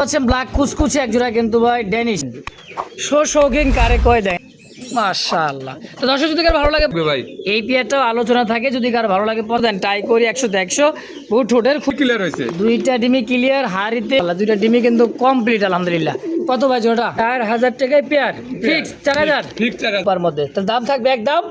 হচ্ছে ব্ল্যাক কুচকুচে এক জোড়া কিন্তু ভাই ড্যানিশ শৌখিন কারে কয় দেয় মাশাআল্লাহ। তো দর্শক যদি কার ভালো লাগে ভাই এই পেয়ারটাও আলোচনা থাকে, যদি কার ভালো লাগে পর দেন টাই করি 100-100 বুট ঠোঁটের খুব ক্লিয়ার হয়েছে। দুইটা ডিমি ক্লিয়ার হাড়িতে দুইটা ডিমি কিন্তু কমপ্লিট আলহামদুলিল্লাহ। কত ভাই জোড়া? 4000 টাকায় পেয়ার ফিক্স 4000 ঠিক 4000 পার মধ্যে। তো দাম থাকবে একদম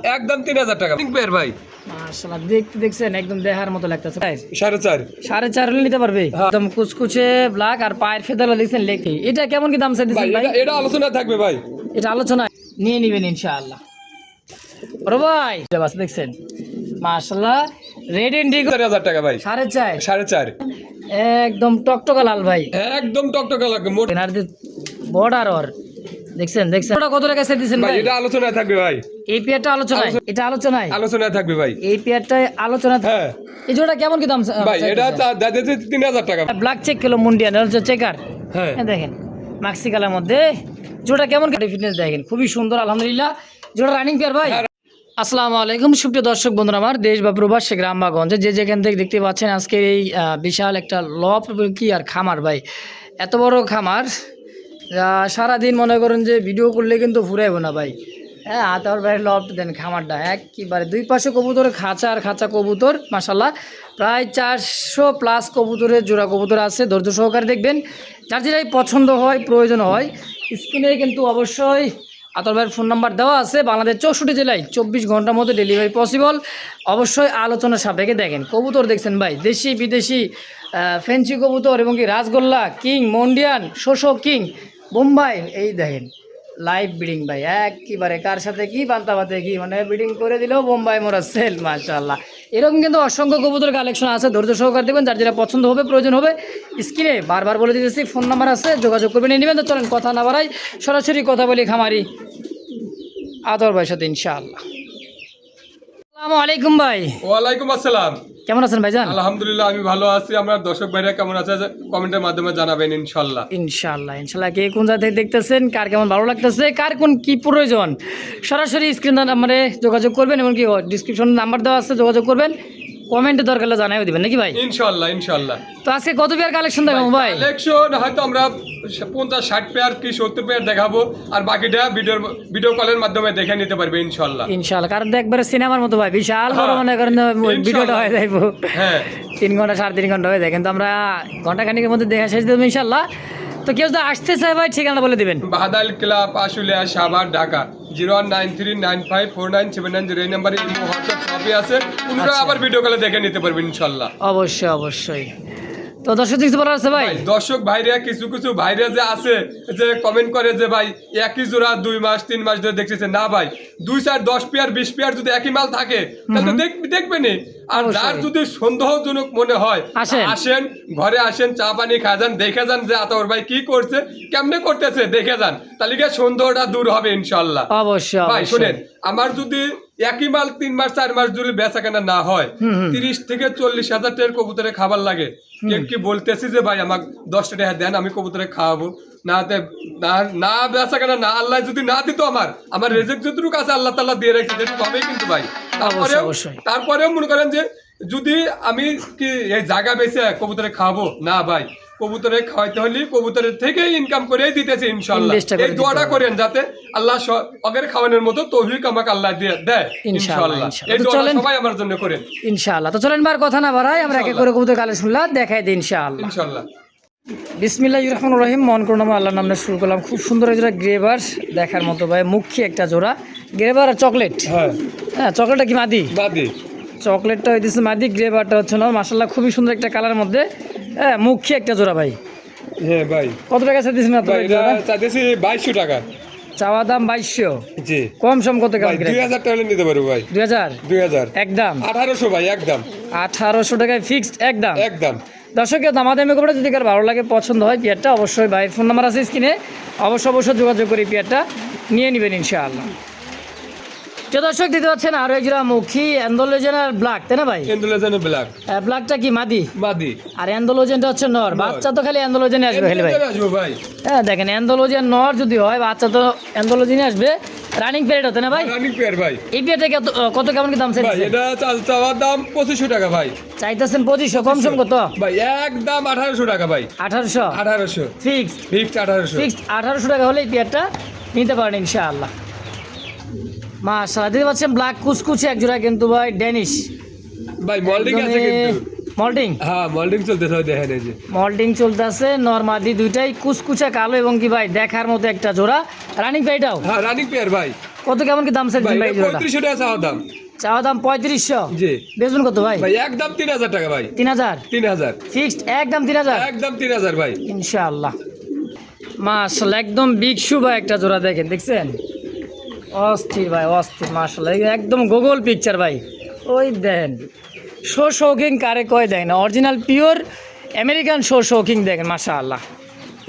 3000 টাকা পিঙ্ক পেয়ার ভাই। মাশাআল্লাহ দেখতে দেখছেন একদম দেখার মতো লাগতেছে। 4.5 4.5 নিতে পারবে একদম কুচকুচে ব্ল্যাক আর পায়ের ফেদারও দেখছেন লেখি। এটা কেমন কি দাম চাইতেছেন ভাই? এটা আলোচনা থাকবে ভাই, এটা আলোচনা নিয়ে নেবেন ইনশাআল্লাহ। বড় ভাই বাস দেখছেন মাশাআল্লাহ রেড ইন্ডিগো 4000 টাকা ভাই। 4.5 4.5 একদম টকটকা লাল ভাই, একদম টকটকা লাগবে মোট বর্ডার ওর দেখছেন ওটা কত টাকা চাইতেছেন ভাই? ভাই এটা আলোচনা থাকবে ভাই। এই পেয়ারটা আলোচনায়, এটা আলোচনায় থাকবে ভাই। এই পেয়ারটায় আলোচনা। হ্যাঁ এই জোড়া কেমন কি দাম ভাই? এটা দাদাতে 3000 টাকা। ব্ল্যাক চেক কিলো মুন্ডিয়ান হচ্ছে চেকার। হ্যাঁ দেখেন মাক্সি কালার মধ্যে জোড়া কেমন ফিটনেস দেখেন খুবই সুন্দর আলহামদুলিল্লাহ। জোড়া রানিং পেয়ার ভাই। আসসালামু আলাইকুম সুপ্রিয় দর্শক বন্ধুরা আমার দেশ বা প্রবাসী গ্রাম বা গঞ্জে যে যেখান থেকে দেখতে পাচ্ছেন আজকের এই বিশাল একটা লফ কি আর খামার ভাই, এত বড় খামার সারাদিন মনে করেন যে ভিডিও করলে কিন্তু ফুরাইব না ভাই। হ্যাঁ আতার ভাই লফ দেন খামারটা একবারে দুই পাশে কবুতর খাঁচা আর খাঁচা কবুতর মাশাল্লাহ প্রায় 400+ কবুতরের জোড়া কবুতর আছে। ধৈর্য সহকারে দেখবেন, যার যেটাই পছন্দ হয় প্রয়োজন হয় স্ক্রিনে কিন্তু অবশ্যই আতর ভাইয়ের ফোন নাম্বার দেওয়া আছে। বাংলাদেশ 64 জেলায় 24 ঘন্টার মধ্যে ডেলিভারি পসিবল। অবশ্যই আলোচনা সাপেক্ষে দেখেন কবুতর দেখছেন ভাই, দেশি বিদেশি ফেন্সি কবুতর এবং কি রাসগোল্লা কিং মন্ডিয়ান শোষক কিং বোম্বাই এই দেখেন লাইভ ব্রিডিং ভাই একেবারে কার সাথে কি বান্তাবাতে কি মানে ব্রিডিং করে দিলেও বোম্বাই মোরা সেল মাশাআল্লাহ। এরকম কিন্তু অসংখ্য কবুতর কালেকশন আছে, ধৈর্য সহকারে দেবেন, যার যেটা পছন্দ হবে প্রয়োজন হবে স্ক্রিনে বারবার বলে দিতেছি ফোন নাম্বার আছে, যোগাযোগ করবেন নিয়ে নেবেন। তো চলেন কথা না বাড়াই সরাসরি কথা বলি খামারি আদর ভাইয়ের সাথে ইনশাআল্লাহ। আসসালামু আলাইকুম ভাই। ওয়ালাইকুম আসসালাম। কেমন আছেন ভাইজান? আলহামদুলিল্লাহ আমি ভালো আছি। আমরা দর্শক ভাইরা কেমন আছে কমেন্টের মাধ্যমে জানাবেন ইনশাআল্লাহ। ইনশাআল্লাহ কে কোন জায়গা থেকে দেখতেছেন, কার কেমন ভালো লাগতেছে, কার কোন কি প্রয়োজন সরাসরি স্ক্রিন নাম্বারে যোগাযোগ করবেন, এমনকি ডিসক্রিপশনে নাম্বার দেওয়া আছে, যোগাযোগ করবেন, কমেন্টে দরকার হলে জানাইও দিবেন নাকি ভাই? ইনশাআল্লাহ। তো আজকে কত পেয়ার কালেকশন দেখাবো ভাই? কালেকশন হয়তো আমরা 50-60 পেয়ার কি 70 পেয়ার দেখাবো, আর বাকিটা ভিডিও কলের মাধ্যমে দেখে নিতে পারবে ইনশাআল্লাহ। কারণ একবারে সিনেমার মতো ভাই বিশাল বড় মনে করেন ভিডিওটা হয়ে যাইবো। হ্যাঁ 3 ঘন্টা 3.5 ঘন্টা হয়ে যায়, কিন্তু আমরা ঘন্টা খানিকের মধ্যে দেখা শেষ দেবো ইনশাআল্লাহ। তো কেউ যদি আসতে চায় ভাই ঠিকানা বলে দিবেন। বাহাদাল ক্লাব আশুলিয়া সাভার ঢাকা 0193954979 এই নাম্বারে ইমো হোয়াটসঅ্যাপ সবই আছে। আপনারা আবার ভিডিও কলে দেখে নিতে পারবেন ইনশাআল্লাহ। অবশ্যই। তো দর্শক কিছু বলার আছে ভাই? দর্শক ভাইরা কিছু ভাইরা যে আছে যে কমেন্ট করে যে ভাই একই জোড়া 2 মাস 3 মাস ধরে দেখতেছে না ভাই, 2 4 10 পেয়ার 20 পেয়ার যদি একই মাল থাকে তাহলে দেখবেন। আর যার যদি সন্দেহজনক মনে হয় আসেন ঘরে আসেন, চা পানি খাজান, দেখে যান যে আতর ভাই কি করছে কেমনে করতেছে দেখে যান, তাহলে কি সন্দেহটা দূর হবে ইনশাআল্লাহ। অবশ্যই ভাই শুনেন, আমার যদি একই মাল 3 মাস 4 মাস যদি বেচা কেনা না হয় 30 থেকে 40 হাজার টাকার কবুতরে খাবার লাগে, কি বলতেছি যে ভাই আমাকে 10 টাকা দেন আমি কবুতরে খাওয়াবো, না বেচা কেনা না আল্লাহ যদি না দিত আমার রিজিক যতটুকু আছে আল্লাহ তাআলা দিয়ে রেখেছে যেটুকু হবেই কিন্তু ভাই। তারপরেও মনে করেন যে যদি আমি কি এই জায়গা বেচে কবুতরে খাওয়াবো না ভাই, কবুতরে খাওয়াইতে হলে কবুতরের থেকে ইনকাম করে দিতেছে ইনশাআল্লাহ। এই দোয়াটা করেন যাতে আল্লাহ অগের খাওয়ানোর মতো তৌফিক আমাকে আল্লাহ দেয় ইনশাআল্লাহ। এই দোয়াটা সবাই আমার জন্য করেন ইনশাআল্লাহ। তো চলেন বার কথা না বাড়াই আমরা একে করে কবুতর কালেকশনলা দেখাই দিই ইনশাআল্লাহ। বিসমিল্লাহির রহমানির রহিম। মন করুন আল্লাহর নামে শুরু করলাম। খুব সুন্দর জোড়া গ্রেবার দেখার মতো ভাই, মুখী একটা জোড়া গ্রেবার আর চকলেট। হ্যাঁ চকলেটটা কি মাদি? চকলেটটা হইতেছে মাদি, গ্রেবারটা হচ্ছে না। মাশাআল্লাহ খুবই সুন্দর একটা কালার মধ্যে, হ্যাঁ মুখী একটা জোড়া ভাই। হ্যাঁ ভাই কত টাকা চাইতেছেন আপনারা? চাইতেছি 2200 টাকা। চাওয়া দাম 2200? জি। কম সম কত? 2000 টাকা নিতে পারবো ভাই। 2000 একদম। 1800 ভাই একদম। 1800 টাকায় ফিক্সড একদম। দর্শকের দামাদামি করে যদি কার ভালো লাগে পছন্দ হয় পেয়ারটা অবশ্যই ভাই ফোন নাম্বার আছে স্ক্রিনে, অবশ্যই যোগাযোগ করে পেয়ারটা নিয়ে নেবেন ইনশাআল্লাহ। তো দর্শক দিতে পাচ্ছেন আরো এক জোড়া মুখী অ্যান্ডোলোজেন আর ব্ল্যাক, তাই না ভাই? অ্যান্ডোলোজেন ব্ল্যাক। ব্ল্যাকটা কি মাদি? আর অ্যান্ডোলোজেনটা হচ্ছে নর। বাচ্চা তো খালি অ্যান্ডোলোজেনে আসবে খালি ভাই। আসবে ভাই। হ্যাঁ দেখেন অ্যান্ডোলোজেন নর যদি হয় বাচ্চা তো অ্যান্ডোলোজেনে আসবে। রানিং পেয়ার হতো না ভাই? রানিং পেয়ার ভাই। এই পেয়ারটা কত কেমন কি দাম ভাই চাইতেছেন? এটা চাওয়ার দাম 2500 টাকা ভাই। চাইতেছেন 2500, কম সম কত? ভাই একদম 1800 টাকা ভাই। 1800 1800 ফিক্সড। ফিক্সড 1800। ফিক্সড 1800 টাকা হলে এই পেয়ারটা নিতে পারেন ইনশাআল্লাহ। মাশাআল্লাহ, দেখতে পাচ্ছেন ব্ল্যাক কুচকুচে এক জোড়া কিন্তু ভাই ড্যানিশ ভাই মোল্ডিং আছে কিন্তু। মল্টিং, হ্যাঁ মোল্ডিং চলতেছে ভাই, দেখেন এই যে মল্টিং চলতেছে, নরমাদি দুইটাই কুচকুচে কালো এবং কি ভাই দেখার মতো একটা জোড়া। রানিং পেয়ারটাও হ্যাঁ রানিং পেয়ার ভাই। কত কেমন কি দাম ভাই চাইছেন ভাই এই জোড়াটা? 3500 টাকা চাওয়ার দাম। চাওয়া দাম 3500, জি। বেচবেন কত ভাই? ভাই একদম 3000 টাকা ভাই। 3000 3000 ফিক্সড, একদম 3000 একদম 3000 ভাই। ইনশাআল্লাহ। মাশাআল্লাহ, একদম বিগ শু ভাই একটা জোড়া দেখেন, দেখছেন অস্থির ভাই অস্থির। মাশাআল্লাহ একদম গুগল পিকচার ভাই। ওই দেন শো শৌকিং কারে কয় দেয় না, original pure American show shocking দেখেন মাশাআল্লাহ।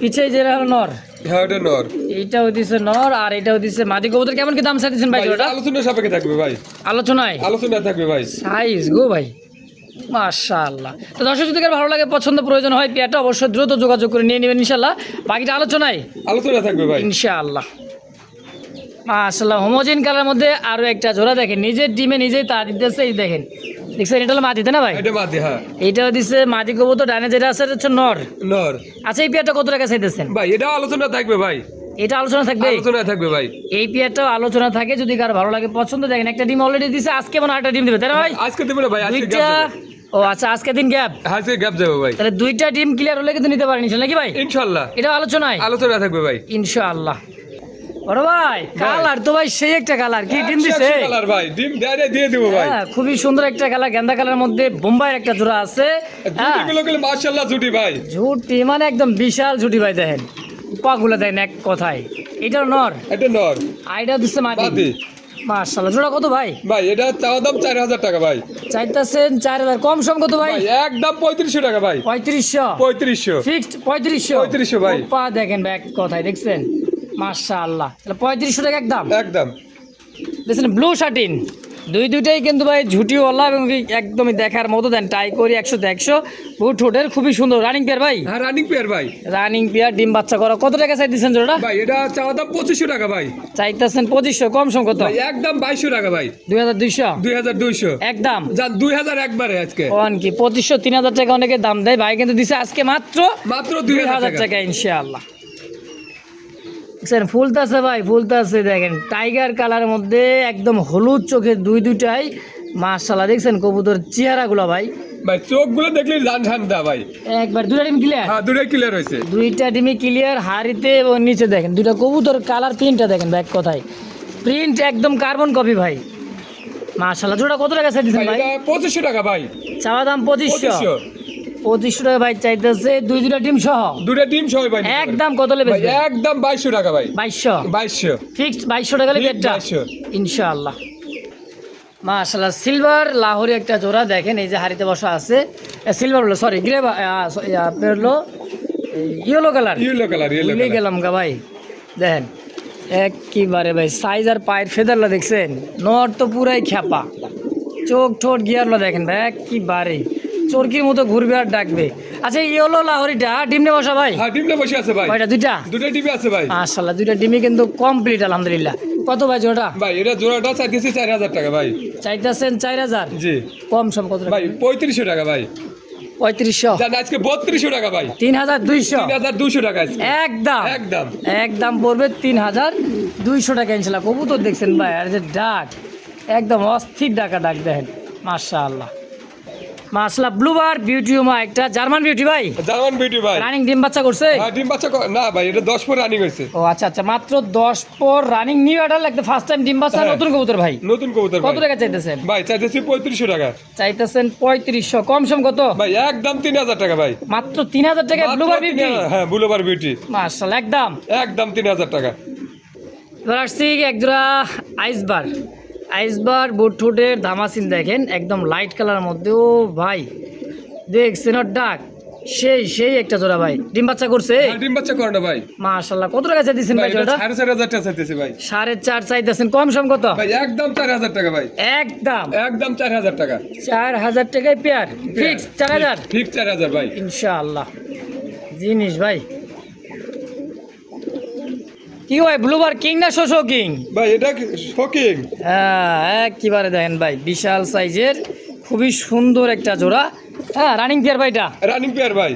পিছে যেটা হলো নর, হ্যাঁ এটা নর। এইটাও দিছে নর আর এটাও দিছে মাদি কবুতর। কেমন কি দাম চাইতেছেন ভাই ভাই জোড়াটা? আলোচনা সাপেক্ষে থাকবে ভাই। আলোচনায় আলোচনা থাকবে ভাই। সাইজ গো ভাই মাশাআল্লাহ। তো দর্শক যদি কারো ভালো লাগে, পছন্দ প্রয়োজন হয় পেয়ারটা অবশ্যই দ্রুত যোগাযোগ করে নিয়ে নেবেন ইনশাআল্লাহ। বাকিটা আলোচনায় আলোচনা থাকবে ভাই ইনশাআল্লাহ। মাশাআল্লাহ, হোমোজেন কালার মধ্যে আরো একটা জোড়া দেখেন, নিজের ডিমে নিজেই তা দিতেছে। এই দেখেন, দেখছেন এটা হলো মাদিতে না ভাই? এটা মাদি। হ্যাঁ এইটাও দিছে মাদি কবুতর, ডানে যেটা আছে এটা হচ্ছে নর। নর। আচ্ছা, এই পেয়ারটা কত টাকা চাইতেছেন? ভাই এটা আলোচনা থাকবে ভাই। এটা আলোচনা থাকবে? আলোচনা থাকবে ভাই। এই পেয়ারটাও আলোচনা থাকে, যদি কারো ভালো লাগে পছন্দ। দেখেন একটা ডিম অলরেডি দিছে, আজকে মনে হয় একটা ডিম দিবে তাই না ভাই? আজকে দেবে না ভাই, আজকে দুইটা। গ্যাপ দেবে। ও আচ্ছা, আজকে দিন গ্যাপ, আজকে গ্যাপ যাবে ভাই। তাহলে দুইটা ডিম ক্লিয়ার হলে কিন্তু নিতে পারেন ইনশাআল্লাহ নাকি ভাই? ইনশাআল্লাহ এটা আলোচনায় আলোচনা থাকবে ভাই। ইনশাআল্লাহ। বড় ভাই কালার তো ভাই সেই একটা কালার, কি ডিম দিছে? কালার ভাই, ডিম দিয়ে দিব ভাই। হ্যাঁ, খুবই সুন্দর একটা কালার, গেন্দা কালার মধ্যে বোম্বাইয়ের একটা জোড়া আছে। হ্যাঁ, জুটিগুলো গেলে মাশাআল্লাহ জুটি ভাই। ঝুটি মানে একদম বিশাল ঝুটি ভাই, দেখেন পাগুলো দেখেন এক কথায়। এটাও নর, এটা নর। আইডা দিচ্ছে মাটি। মাদি। মাশাআল্লাহ, জোড়া কত ভাই? ভাই এটা চাওয়া দাম 4000 টাকা ভাই। চাইতেছেন 4000, কম সম কত ভাই? ভাই একদম 3500 টাকা ভাই। 3500 3500 ফিক্সড। 3500 3500 ভাই। পা দেখেন ভাই এক কথায়, দেখছেন মাশাআল্লাহ। তাহলে 3500 টাকা একদম। একদম দেখছেন ব্লু শার্টিন, দুইটাই কিন্তু ভাই ঝুটিওয়ালা এবং একদমই দেখার মতো। দেন টাই করি 100 100, বুট ঠোঁটের খুবই সুন্দর। রানিং পেয়ার ভাই? হ্যাঁ রানিং পেয়ার ভাই। রানিং পেয়ার, ডিম বাচ্চা করা। কত টাকা চাইতেছেন জোড়া? ভাই এটা চাওয়া দাম 2500 টাকা ভাই। চাইতেছেন 2500, কম সম কত? ভাই একদম 2200 টাকা ভাই। 2200 2200 একদম। জান 2000 একবারে আজকে। কোন কি 2500 3000 টাকা অনেকে দাম দেয়, ভাই কিন্তু দিছে আজকে মাত্র 2000 টাকা ইনশাআল্লাহ। দেখছেন ফুলতাছে ভাই, ফুলতাছে দেখেন টাইগার কালারের মধ্যে একদম হলুদ চোখের দুইটাই মাশাআল্লাহ। দেখছেন কবুতর চেহারাগুলো ভাই, ভাই চোখগুলো দেখলে জান ঠান্ডা ভাই। একবার দুইটা ডিম ক্লিয়ার। হ্যাঁ দুটোই ক্লিয়ার হয়েছে। দুইটা ডিমই ক্লিয়ার, হাড়িতে এবং নিচে দেখেন দুইটা কবুতর কালার প্রিন্টটা দেখেন ভাই, এক কথায় প্রিন্ট একদম কার্বন কপি ভাই মাশাআল্লাহ। জোড়া কত টাকা চাইতেছেন ভাই? এটা 2500 টাকা ভাই। চাওয়া দাম 2500। 2500 টাকা ভাই চাইতেছে, দুইটা ডিম সহ। দুটো ডিম সহ ভাই। একদম কত লেবে? ভাই একদম 2200 টাকা ভাই। 2200 2200 ফিক্সড। 2200 টাকা লেবে এটা 2200 ইনশাআল্লাহ। মাশাআল্লাহ, সিলভার লাহোরি একটা জোড়া দেখেন, এই যে হাড়িতে বসা আছে। সিলভার হলো, সরি গ্রে, আপনার হলো ইয়েলো কালার। Yellow colour. ভুলে গেলাম গা ভাই, দেখেন একেবারে ভাই সাইজ আর পায়ের ফেদারলা দেখছেন। নর তো পুরাই খ্যাপা, চোখ ঠোঁট গিয়ারলা দেখেন ভাই, একেবারে চরকির মতো ঘুরবে আর ডাকবে। আচ্ছা, ইয়েলো লাহোরিটা ডিমনে বসা ভাই? হ্যাঁ ডিমটা বসে আছে ভাই। কয়টা? দুইটা ডিমে আছে ভাই। মাশাআল্লাহ, দুইটা ডিমই কিন্তু কমপ্লিট আলহামদুলিল্লাহ। কত ভাই জোড়া? ভাই এটা জোড়াটা চাইতেছি 4000 টাকা ভাই। চাইতেছেন 4000? জি। কম সম কত ভাই 3500 টাকা ভাই। 3500 জান আজকে 3200 টাকা ভাই। 3200 3200 টাকা আজকে। একদম একদম একদম পড়বে 3200 টাকা ইনশাআল্লাহ। কবুতর দেখছেন ভাই, আর যে ডাক একদম অস্থির ডাক দেখেন মাশাআল্লাহ। মাশাআল্লাহ, ব্লুবার বিউটিউমা একটা জার্মান বিউটি ভাই। জার্মান বিউটি ভাই। রানিং ডিম বাচ্চা করছে? হ্যাঁ ডিম বাচ্চা না ভাই, এটা 10 পর রানিং হয়েছে। ও আচ্ছা আচ্ছা, মাত্র 10 পর রানিং, নিউ অর্ডার লাগতে ফার্স্ট টাইম ডিম বাচ্চা। নতুন কবুতর ভাই? নতুন কবুতর। কত টাকা চাইতেছেন ভাই? চাইতেছি 3500 টাকা। চাইতেছেন 3500, কম সম কত ভাই? একদম 3000 টাকা ভাই। মাত্র 3000 টাকা ব্লুবার বিউটি? হ্যাঁ ব্লুবার বিউটি মাশাআল্লাহ, একদম একদম 3000 টাকা। এবার আসছি একজোড়া আইসবার বুট ঠোঁটের ধামাসিন দেখেন, একদম লাইট কালারের মধ্যে। ও ভাই দেখছেন ওর ডাক, সেই একটা জোড়া ভাই। ডিম বাচ্চা করছে? ডিম বাচ্চা করে না ভাই। মাশাআল্লাহ, কত টাকা চাইতেছেন ভাই জোড়াটা? 4500 টাকা চাইতেছি ভাই। 4.5 চাইতেছেন, কম সম কত? ভাই একদম 4000 টাকা ভাই। একদম 4000 টাকা। 4000 টাকায় পেয়ার ফিক্স। 4000 ফিক্স 4000 ভাই ইনশাআল্লাহ। জিনিস ভাই কি ভাই ব্লুবার কিং না শোষো কিং? ভাই এটা শোকিং। হ্যাঁ একেবারে দেখেন ভাই বিশাল সাইজের খুবই সুন্দর একটা জোড়া। হ্যাঁ রানিং পেয়ার ভাইটা, রানিং পেয়ার ভাই।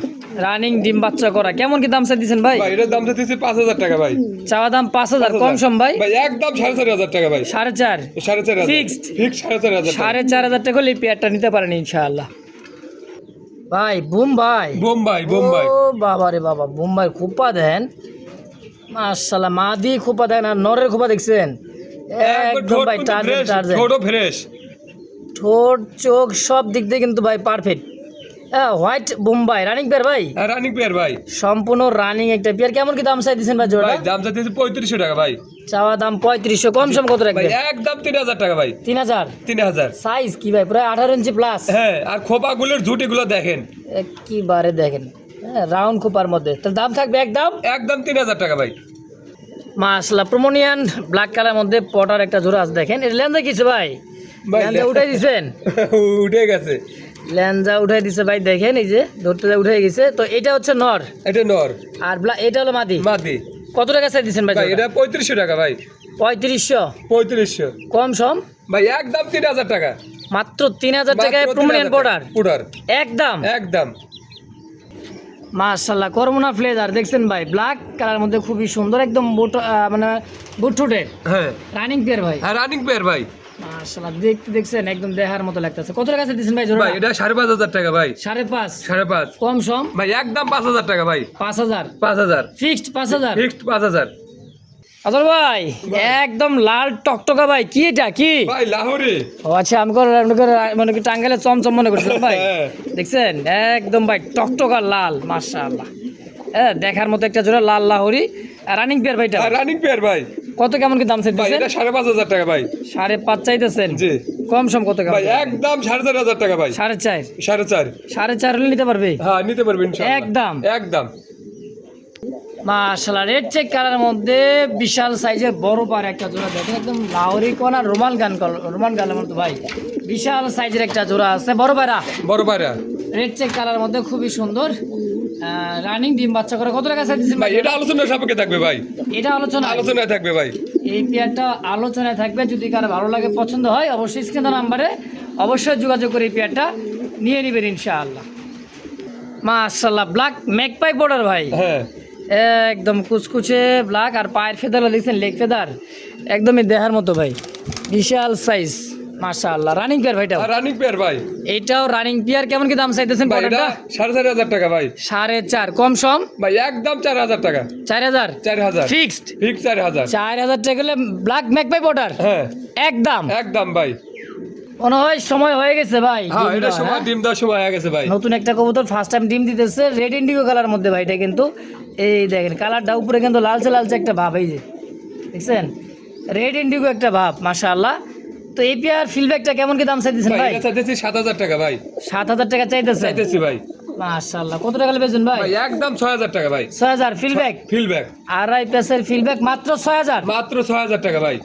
রানিং ডিম বাচ্চা করা। কেমন কি দাম চাই দিচ্ছেন ভাই? ভাই এটার দাম দিতেছি 5,000 টাকা ভাই। চাওয়া দাম 5,000, কম সম ভাই? ভাই একদম 4,500 টাকা ভাই। 4.5, 4,500 Fixed? ফিক্স 4,500 টাকা। 4,500 টাকা হলে এই পেয়ারটা নিতে পারেন ইনশাআল্লাহ। ভাই বোম্বাই, বোম্বাই ও বাবা রে বাবা, বোম্বাই খোপা দেন মাশাআল্লাহ, মাদি খোপা দেন আর নরের খোপা দেখছেন একদম ভাই টার্জেট টার্জেট, ছোট ফ্রেশ, ঠোঁট চোখ সব দিক দিয়ে কিন্তু ভাই পারফেক্ট। হ্যাঁ হোয়াইট বোম্বাই রানিং পেয়ার ভাই, রানিং পেয়ার ভাই। সম্পূর্ণ রানিং একটা পেয়ার। কেমন কি দাম চাই দিচ্ছেন ভাই জোড়া? ভাই দাম চাইতেছি 3500 টাকা ভাই। চাওয়া দাম 3500, কম সম কত ভাই রাখবেন? একদম 3,000 টাকা ভাই। 3,000। 3,000 সাইজ কি ভাই প্রায় 18 ইঞ্চি প্লাস? হ্যাঁ, আর খোপাগুলোর ঝুটিগুলো দেখেন একেবারে দেখেন, হ্যাঁ রাউন্ড খোপার মধ্যে। তার দাম থাকবে একদম 3,000 টাকা ভাই। মাশাআল্লাহ প্রোমোনিয়ান ব্ল্যাক কালার মধ্যে পটার একটা জোড়া আছে দেখেন। এটা লেন্সা কিছু ভাই? ভাই, লেন্সা উঠাই দিছেন? উঠে গেছে। লেন্সা উঠাই দিছে ভাই, দেখেন এই যে ধরতে উঠে গেছে। তো এটা হচ্ছে নর এটা নর আর এটা হলো মাদি। মাদি। কত টাকা চাই দিচ্ছেন ভাই? ভাই এটা 3500 টাকা ভাই। 3500, 3500 কম সম ভাই। একদম 3,000 টাকা, মাত্র 3,000 টাকায় প্রোমোনিয়ান পটার পুডার একদম। একদম। মাশাআল্লাহ করমোনা ফ্লেজার দেখছেন ভাই, ব্ল্যাক কালার মধ্যে খুবই সুন্দর একদম বুট মানে বুট ঠোঁটের হ্যাঁ রানিং পেয়ার ভাই। হ্যাঁ রানিং পেয়ার ভাই। মাশাআল্লাহ দেখতে দেখছেন একদম দেখার মতো লাগতেছে। কত টাকা চাই দিচ্ছেন ভাই জোড়া? ভাই এটা 5,500 টাকা ভাই। 5.5, 5.5 কম সম ভাই। একদম 5,000 টাকা ভাই। 5,000, 5,000 ফিক্সড 5,000। ফিক্সড 5,000 আদর ভাই একদম লাল টকটকা ভাই, কি এটা কি ভাই। লাহোরি। ও আচ্ছা, আমি মনে করি টাঙ্গাইলে চমচম মনে করছিলাম ভাই। হ্যাঁ। দেখছেন একদম ভাই টকটকা লাল মাশাআল্লাহ। হ্যাঁ দেখার মতো একটা জোড়া লাল লাহোরি রানিং পেয়ার ভাইটা। রানিং পেয়ার ভাই। কত কেমন কি দাম ভাই চাইতেছেন? এটা 5,500 টাকা ভাই। 5.5 চাইতেছেন? জি। কম সম কত কেমন? ভাই একদম 4,500 টাকা ভাই। 4.5, 4.5 4.5 হলে নিতে পারবে হ্যাঁ নিতে পারবেন ইনশাআল্লাহ। একদম একদম। মাশাআল্লাহ রেড চেক কালার মধ্যে বিশাল সাইজের বড় পার একটা জোড়া দেখেন, একদম লাহোরি কোন আর রোমান গানের মতো ভাই বিশাল সাইজের একটা জোড়া আছে বড় পায়রা। বড় পায়রা রেড চেক কালার মধ্যে খুবই সুন্দর রানিং ডিম বাচ্চা করে। কত টাকা চাইছেন ভাই? এটা আলোচনার সাপেক্ষে থাকবে ভাই। এটা আলোচনায় থাকবে ভাই। এই পেয়ারটা আলোচনায় থাকবে, যদি কারো ভালো লাগে পছন্দ হয় অবশ্যই স্ক্রিনে দেওয়া নাম্বারে অবশ্যই যোগাযোগ করে এই পেয়ারটা নিয়ে নেবেন ইনশাআল্লাহ। মাশাআল্লাহ ব্ল্যাক ম্যাকপাই বর্ডার ভাই, হ্যাঁ একদম কুচকুচে ব্ল্যাক আর পায়ের ফেদার দেখছেন লেগ ফেদার একদমই দেখার মতো ভাই বিশাল সাইজ মাশাআল্লাহ। রানিং পেয়ার ভাইটা? রানিং পেয়ার ভাই। এইটাও রানিং পেয়ার। কেমন কি দাম চাইতেছেন ভাই এটা বর্ডারটা? 4,500 টাকা ভাই। 4.5, কম সম ভাই একদম 4,000 টাকা। 4,000 4,000 ফিক্সড। ফিক্স 4,000 4,000 টাকা হলে ব্ল্যাক ম্যাকপাই বর্ডার হ্যাঁ একদম। একদম ভাই। মনে হয় সময় হয়ে গেছে ভাই হ্যাঁ ডিম এটা দেওয়ার, সময় হ্যাঁ? ডিম দেওয়ার সময় হয়ে গেছে ভাই। নতুন একটা কবুতর ফার্স্ট টাইম ডিম দিতেছে রেড ইন্ডিগো কালার মধ্যে ভাই। এটা কিন্তু এই দেখেন কালারটা উপরে কিন্তু লালচে লালচে একটা ভাব, এই যে দেখছেন রেড ইন্ডিগো একটা ভাব মাশাআল্লাহ। তো এই পেয়ার ফিডব্যাকটা কেমন কি দাম চাইতেছেন ভাই ভাই? এটা চাইতেছি 7,000 টাকা ভাই। 7,000 টাকা চাইতেছেন? চাইতেছি ভাই। মাশাআল্লাহ কত টাকা বেচেন ভাই? ভাই একদম 6,000 টাকা ভাই। 6,000 ফিডব্যাক? ফিডব্যাক আড়াই পেসের ফিডব্যাক মাত্র 6,000? মাত্র 6,000 টাকা ভাই।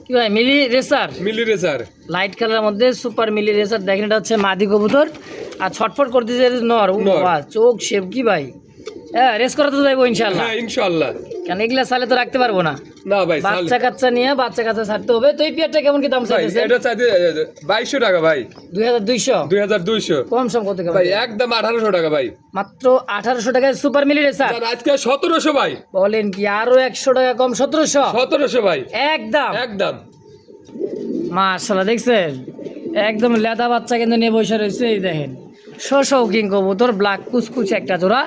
কি ভাই মিলি রেসার মিলি রেসার লাইট কালারের মধ্যে সুপার মিলি রেসার দেখেন, এটা হচ্ছে মাদি কবুতর আর ছটফট করতেছে নর। নর। বাহ চোখ শেপ কি ভাই, হ্যাঁ রেস করাতে যাইবো ইনশাআল্লাহ। হ্যাঁ ইনশাআল্লাহ। কেন এগুলা সালে তো রাখতে পারবো না, না ভাই বাচ্চা কাচ্চা নিয়ে বাচ্চা কাচ্চা ছাড়তে হবে। তো এই পেয়ারটা কেমন কি দাম ভাই চাইতেছে? এটা চাইতে 2,200 টাকা ভাই। 2,200, 2,200 কম সম কত ভাই। একদম 1,800 টাকা ভাই। মাত্র 1,800 টাকায় সুপার মিলি রেসার। আর আজকে 1,700 ভাই। বলেন কি আরো 100 টাকা কম? 1,700 1,700 ভাই। একদম। একদম মাশাআল্লাহ দেখছেন একদম লেদা বাচ্চা কিন্তু নিয়ে বসে রয়েছে, এই দেখেন শৌকিং কবুতর ব্ল্যাক কুচকুচ একটা জোড়া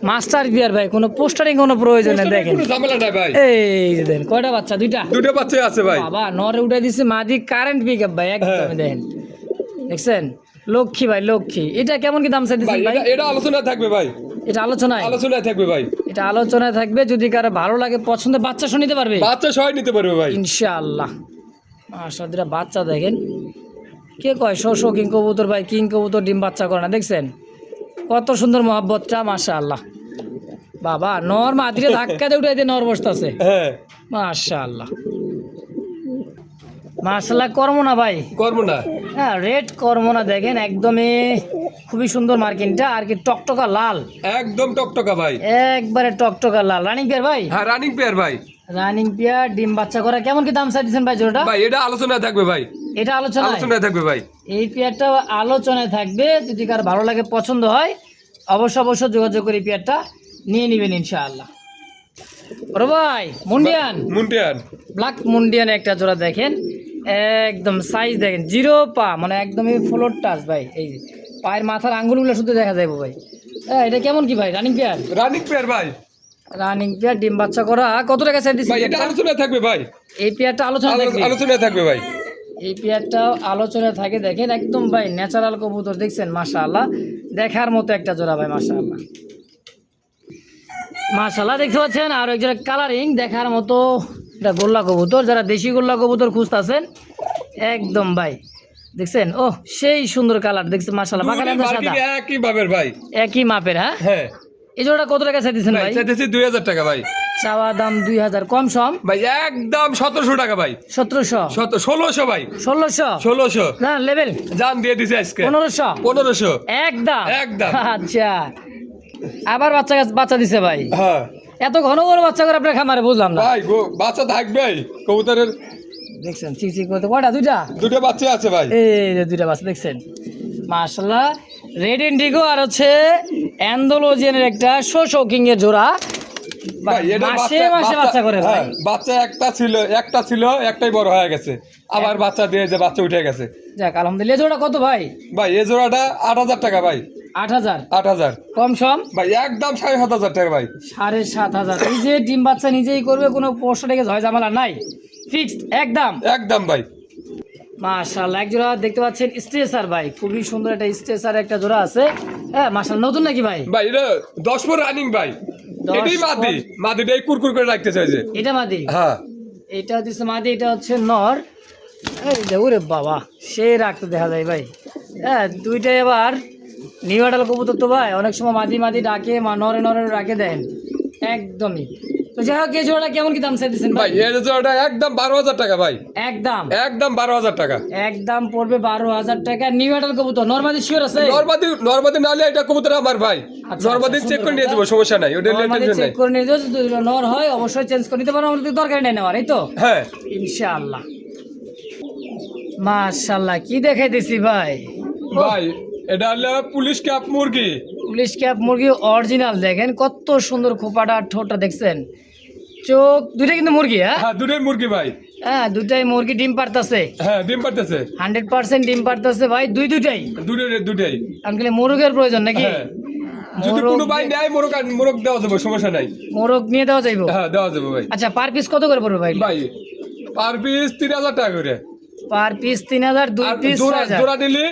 মাস্টার বিয়ার ভাই, কোনো পোস্টারিং কোনো প্রয়োজন নেই। দেখেন কোনো ঝামেলা নাই ভাই। এই যে দেখেন কয়টা বাচ্চা? দুইটা বাচ্চা আছে ভাই। বাবা নরে উঠে দিছে মাদি কারেন্ট পিকআপ ভাই একদম। দেখেন দেখছেন লক্ষ্মী ভাই লক্ষ্মী। এটা কেমন কি দাম চাইতেছেন ভাই ভাই? এটা আলোচনায় থাকবে ভাই। এটা আলোচনায় থাকবে ভাই। এটা আলোচনায় থাকবে, যদি কারো ভালো লাগে পছন্দ বাচ্চা শুনিতে পারবে বাচ্চা সবাই নিতে পারবে ভাই ইনশাআল্লাহ। মাশাআল্লাহ বাচ্চা দেখেন কে কয় শৌকিং কবুতর ভাই, কিং কবুতর ডিম বাচ্চা করে না, দেখছেন কত সুন্দর মহব্বতটা মাশাআল্লাহ। বাবা নর মাদিরে ধাক্কা দিয়ে উঠে দিয়ে নর বসতেছে হ্যাঁ মাশাআল্লাহ। মাশাআল্লাহ কর্ম না ভাই, করবো না। হ্যাঁ রেড কর্ম না দেখেন একদমই খুবই সুন্দর মার্কিনটা আর কি টকটকা লাল, একদম টকটকা ভাই। একবারে টকটকা লাল। রানিং পেয়ার ভাই? হ্যাঁ রানিং পেয়ার ভাই। রানিং পেয়ার, ডিম বাচ্চা করা। কেমন কি দাম চাইছেন ভাই জোড়াটা? ভাই এটা আলোচনায় থাকবে ভাই, এটা আলোচনায় থাকবে ভাই। এই পেয়ারটা আলোচনায় থাকবে, যদি কার ভালো লাগে পছন্দ হয় অবশ্যই যোগাযোগ করে এই পেয়ারটা নিয়ে নেবেন ইনশাআল্লাহ। বড় ভাই মুন্ডিয়ান, মুন্ডিয়ান ব্ল্যাক মুন্ডিয়ান একটা জোড়া দেখেন, একদম সাইজ দেখেন, জিরো পা, মানে একদমই ফ্লোর টাচ ভাই। এই যে পায়ের মাথার আঙ্গুলগুলো শুধু দেখা যাবে ভাই। এটা কেমন কি ভাই? Running pair? রানিং পেয়ার ভাই। রানিং পেয়ার, ডিম বাচ্চা করা। কত টাকা চাই দিচ্ছি ভাই? এটা আলোচনায় থাকবে ভাই, এই পেয়ারটা আলোচনায় থাকবে ভাই। এই পেয়ারটাও আলোচনায় থাকে। দেখেন একদম ভাই ন্যাচারাল কবুতর, দেখছেন মাশাআল্লাহ, দেখার মতো একটা জোড়া ভাই মাশাআল্লাহ। মাশাআল্লাহ দেখতে পাচ্ছেন আর এক জোড়া কালারিং দেখার মতো এটা গোল্লা কবুতর। যারা দেশি গোল্লা কবুতর খুঁজতেছেন একদম ভাই দেখছেন, ও সেই সুন্দর কালার দেখছেন মাশাআল্লাহ। বাগানে সাদা একই ভাবের ভাই, একই মাপের। হ্যাঁ হ্যাঁ। এই জোড়াটা কত টাকা চাইতেছেন ভাই? চাইতেছি 2000 টাকা ভাই। চাওয়া দাম 2000, কম সম ভাই একদম 1700 টাকা ভাই। 1700, 1600 ভাই। 1600 না লেভেল জান দিয়ে দিছে আজকে 1500 একদম। আচ্ছা, আবার বাচ্চা দিছে ভাই। হ্যাঁ এত ঘন ঘন বাচ্চা করে আপনার খামারে, বুঝলাম না ভাই। বাচ্চা থাকবে কবুতরের, দেখছেন চিকচিক করতে। কয়টা? দুইটা বাচ্চা আছে ভাই। এই যে দুইটা বাচ্চা দেখছেন মাশাআল্লাহ। রেড ইন্ডিগো আর হচ্ছে অ্যান্ডালুজিয়ানের একটা শোকিং এর জোড়া। ভাই এটা মাসে বাচ্চা করে ভাই। বাচ্চা একটা ছিল একটাই বড় হয়ে গেছে, আবার বাচ্চা দিয়ে যে বাচ্চা উঠে গেছে। যাক আলহামদুলিল্লাহ। জোড়া কত ভাই? ভাই এই জোড়াটা 8000 টাকা ভাই। 8000 কম সম ভাই একদম 7500 টাকা ভাই। 7500। এই যে ডিম বাচ্চা নিজেই করবে, কোনো পোস্ট রেখে ঝয় ঝামেলা নাই, ফিক্সড একদম ভাই। মাশাআল্লাহ। এক জোড়া দেখতে পাচ্ছেন স্ট্রেসার ভাই, খুবই সুন্দর একটা স্ট্রেসার একটা জোড়া আছে। হ্যাঁ মাশাআল্লাহ। নতুন নাকি ভাই? ভাই এটা 10 পর রানিং ভাই। এটাই মাদিটাই কুরকুর করে রাখতে চাইছে। এটা মাদি? হ্যাঁ এটা হচ্ছে মাদি, এটা হচ্ছে নর। এই যে ওরে বাবা, সে রাখতে দেখা যায় ভাই। হ্যাঁ দুইটাই আবার নিউ আডাল কবুতর তো ভাই, অনেক সময় মাদি ডাকে, নরে রাখে দেন একদমই। তো যাই হোক, এই জোড়াটা কেমন কি দাম চাইতেছেন ভাই? এই জোড়াটা একদম 12000 টাকা ভাই। একদম 12000 টাকা। একদম পড়বে 12000 টাকা। নিউ আডাল কবুতর, নরমাদি শিওর আছে? নরমাদি নালে এটা কবুতর আমার ভাই। নরমাদি চেক করে নিয়ে যাবো, সমস্যা নাই। ওটা চেক করে নিয়ে যাবো, যদি নর হয় অবশ্যই চেঞ্জ করে নিতে পারো, আমাদের দরকার নেই নেওয়ার, এই তো? হ্যাঁ ইনশাআল্লাহ। মাশাআল্লাহ কি দেখাইতেছি ভাই। ভাই এটা হলো পুলিশ ক্যাপ মুরগি। পুলিশ ক্যাপ মুরগি অরিজিনাল, দেখেন কত সুন্দর খোপাটা, ঠোঁটটা দেখছেন, চোখ দুইটা কিন্তু মুরগি। হ্যাঁ দুটোই মুরগি ভাই। হ্যাঁ দুটাই মুরগি, ডিম পারতাছে। হ্যাঁ ডিম পারতেছে 100% ডিম পারতাছে ভাই। দুটাই কারণ কি মোরগের প্রয়োজন নাকি? যদি কোনো ভাই নেয় মোরগ দেওয়া যাবে, সমস্যা নাই। মোরগ নিয়ে দেওয়া যাইবো? হ্যাঁ দেওয়া যাবে ভাই। আচ্ছা পার পিস কত করে পড়বে ভাই? ভাই পার পিস 3000 টাকা করে। পার পিস 3000, দুই পিস জোড়া নিলে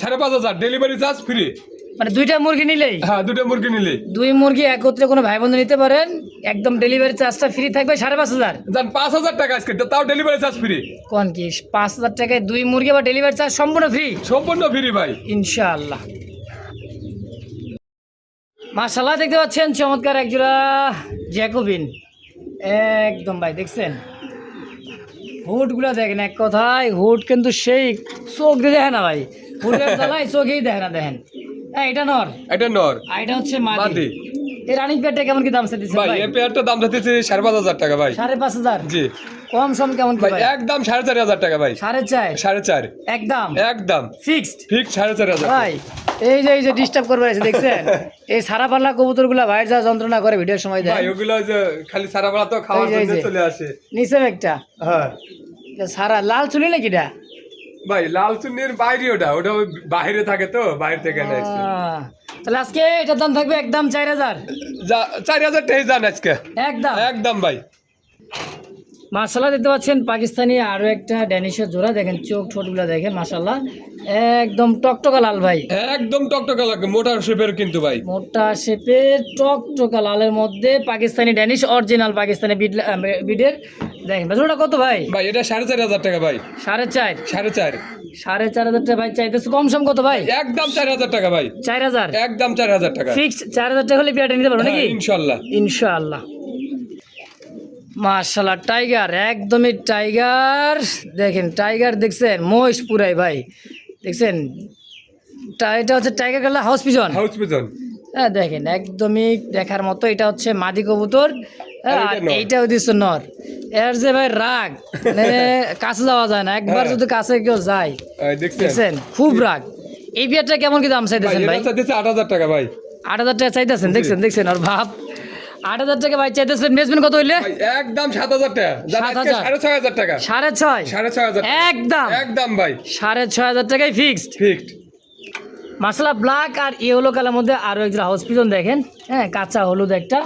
5500, ডেলিভারি চার্জ ফ্রি। মানে দুইটা মুরগি নিলেই? হ্যাঁ দুটো মুরগি নিলে। দুই মুরগি একত্রে কোনো ভাই বন্ধু নিতে পারেন, একদম ডেলিভারি চার্জটা ফ্রি থাকবে 5500। জান 5000 টাকা আজকে, তাও ডেলিভারি চার্জ ফ্রি। কোন কি 5000 টাকায় দুই মুরগি বা ডেলিভারি চার্জ সম্পূর্ণ ফ্রি? সম্পূর্ণ ফ্রি ভাই ইনশাআল্লাহ। মাশাআল্লাহ দেখতে পাচ্ছেন চমৎকার একজোড়া জ্যাকোবিন, একদম ভাই দেখছেন হুডগুলো দেখেন, এক কথায় হুড কিন্তু সেই চোখ দিয়ে দেখে না ভাই, হুডের জ্বালায় চোখেই দেখে না। দেখেন এটা নর, আর এটা হচ্ছে মাদি। এই রানিং পেয়ারটা কেমন কি দাম চাইতেছেন ভাই? এই পেয়ারটা দাম চাইতেছি 5500 টাকা ভাই। 5500? জি। কম সম কেমন কি ভাই? একদম 4500 টাকা ভাই। 4.5 একদম ফিক্সড 4500 ভাই। এই যে ডিস্টার্ব করবে আছে দেখছেন, এই সারা পাল্লা কবুতরগুলা ভাইয়ের যা যন্ত্রণা করে ভিডিওর সময় দেয় ভাই, ওগুলো যে খালি সারা পাল্লা তো খাওয়ার জন্য চলে আসে। নিচে একটা হ্যাঁ সারা লাল চুলি নাকি এটা? ভাই লাল চুন্নির বাইরে, ওটা বাইরে থাকে তো, বাইরে থেকে আসছে। তাহলে আজকে এটার দাম থাকবে একদম 4000। 4000 টাকা জান আজকে একদম ভাই। মাশাআল্লাহ দেখতে পাচ্ছেন পাকিস্তানি আরো একটা ড্যানিশের জোড়া, দেখেন চোখ ঠোঁটগুলো দেখেন মাশাআল্লাহ, একদম টকটকা লাল ভাই, একদম টকটকা লাগে, মোটা শেপের কিন্তু ভাই, মোটা শেপের টকটকা লালের মধ্যে পাকিস্তানি ড্যানিশ অরিজিনাল পাকিস্তানি বিডের। দেখেন জোড়াটা কত ভাই? ভাই এটা 4500 টাকা ভাই। 4500 টাকা ভাই চাইতেছে, কম সম কত ভাই? একদম 4000 টাকা ভাই। 4000 একদম 4000 টাকা ফিক্স। 4000 টাকা হলে বিয়াটা নিতে পারবো নাকি? ইনশাআল্লাহ। মাশাআল্লাহ টাইগার, একদমই টাইগার, দেখেন টাইগার দেখছেন, মহিষ পুরাই ভাই দেখছেন, এটা হচ্ছে tiger colour house pigeon. House pigeon. হ্যাঁ দেখেন একদমই দেখার মতো। এটা হচ্ছে মাদি কবুতর, হ্যাঁ, আর এইটা হচ্ছে নর। এর যে ভাই রাগ, মানে কাছে যাওয়া যায় না, একবার যদি কাছে কেউ যায় দেখছেন খুব রাগ। এই বিয়ারটা কেমন কি দাম চাইতেছেন ভাই? 8,000 টাকা ভাই। 8,000 টাকা চাইতেছেন? দেখছেন আর ভাব 8,000 টাকা ভাই চাইতেছেন। মেজমেন্ট কত হইলে? একদম 7,000 টাকা। 6,500 টাকা। 6,500 একদম ভাই 6,500 টাকায় ফিক্সড। ফিক্সড। মাসালা ব্ল্যাক আর ইয়েলো কালার মধ্যে আরো একজন হাউস পিজন দেখেন, হ্যাঁ, কাঁচা হলুদ একটা।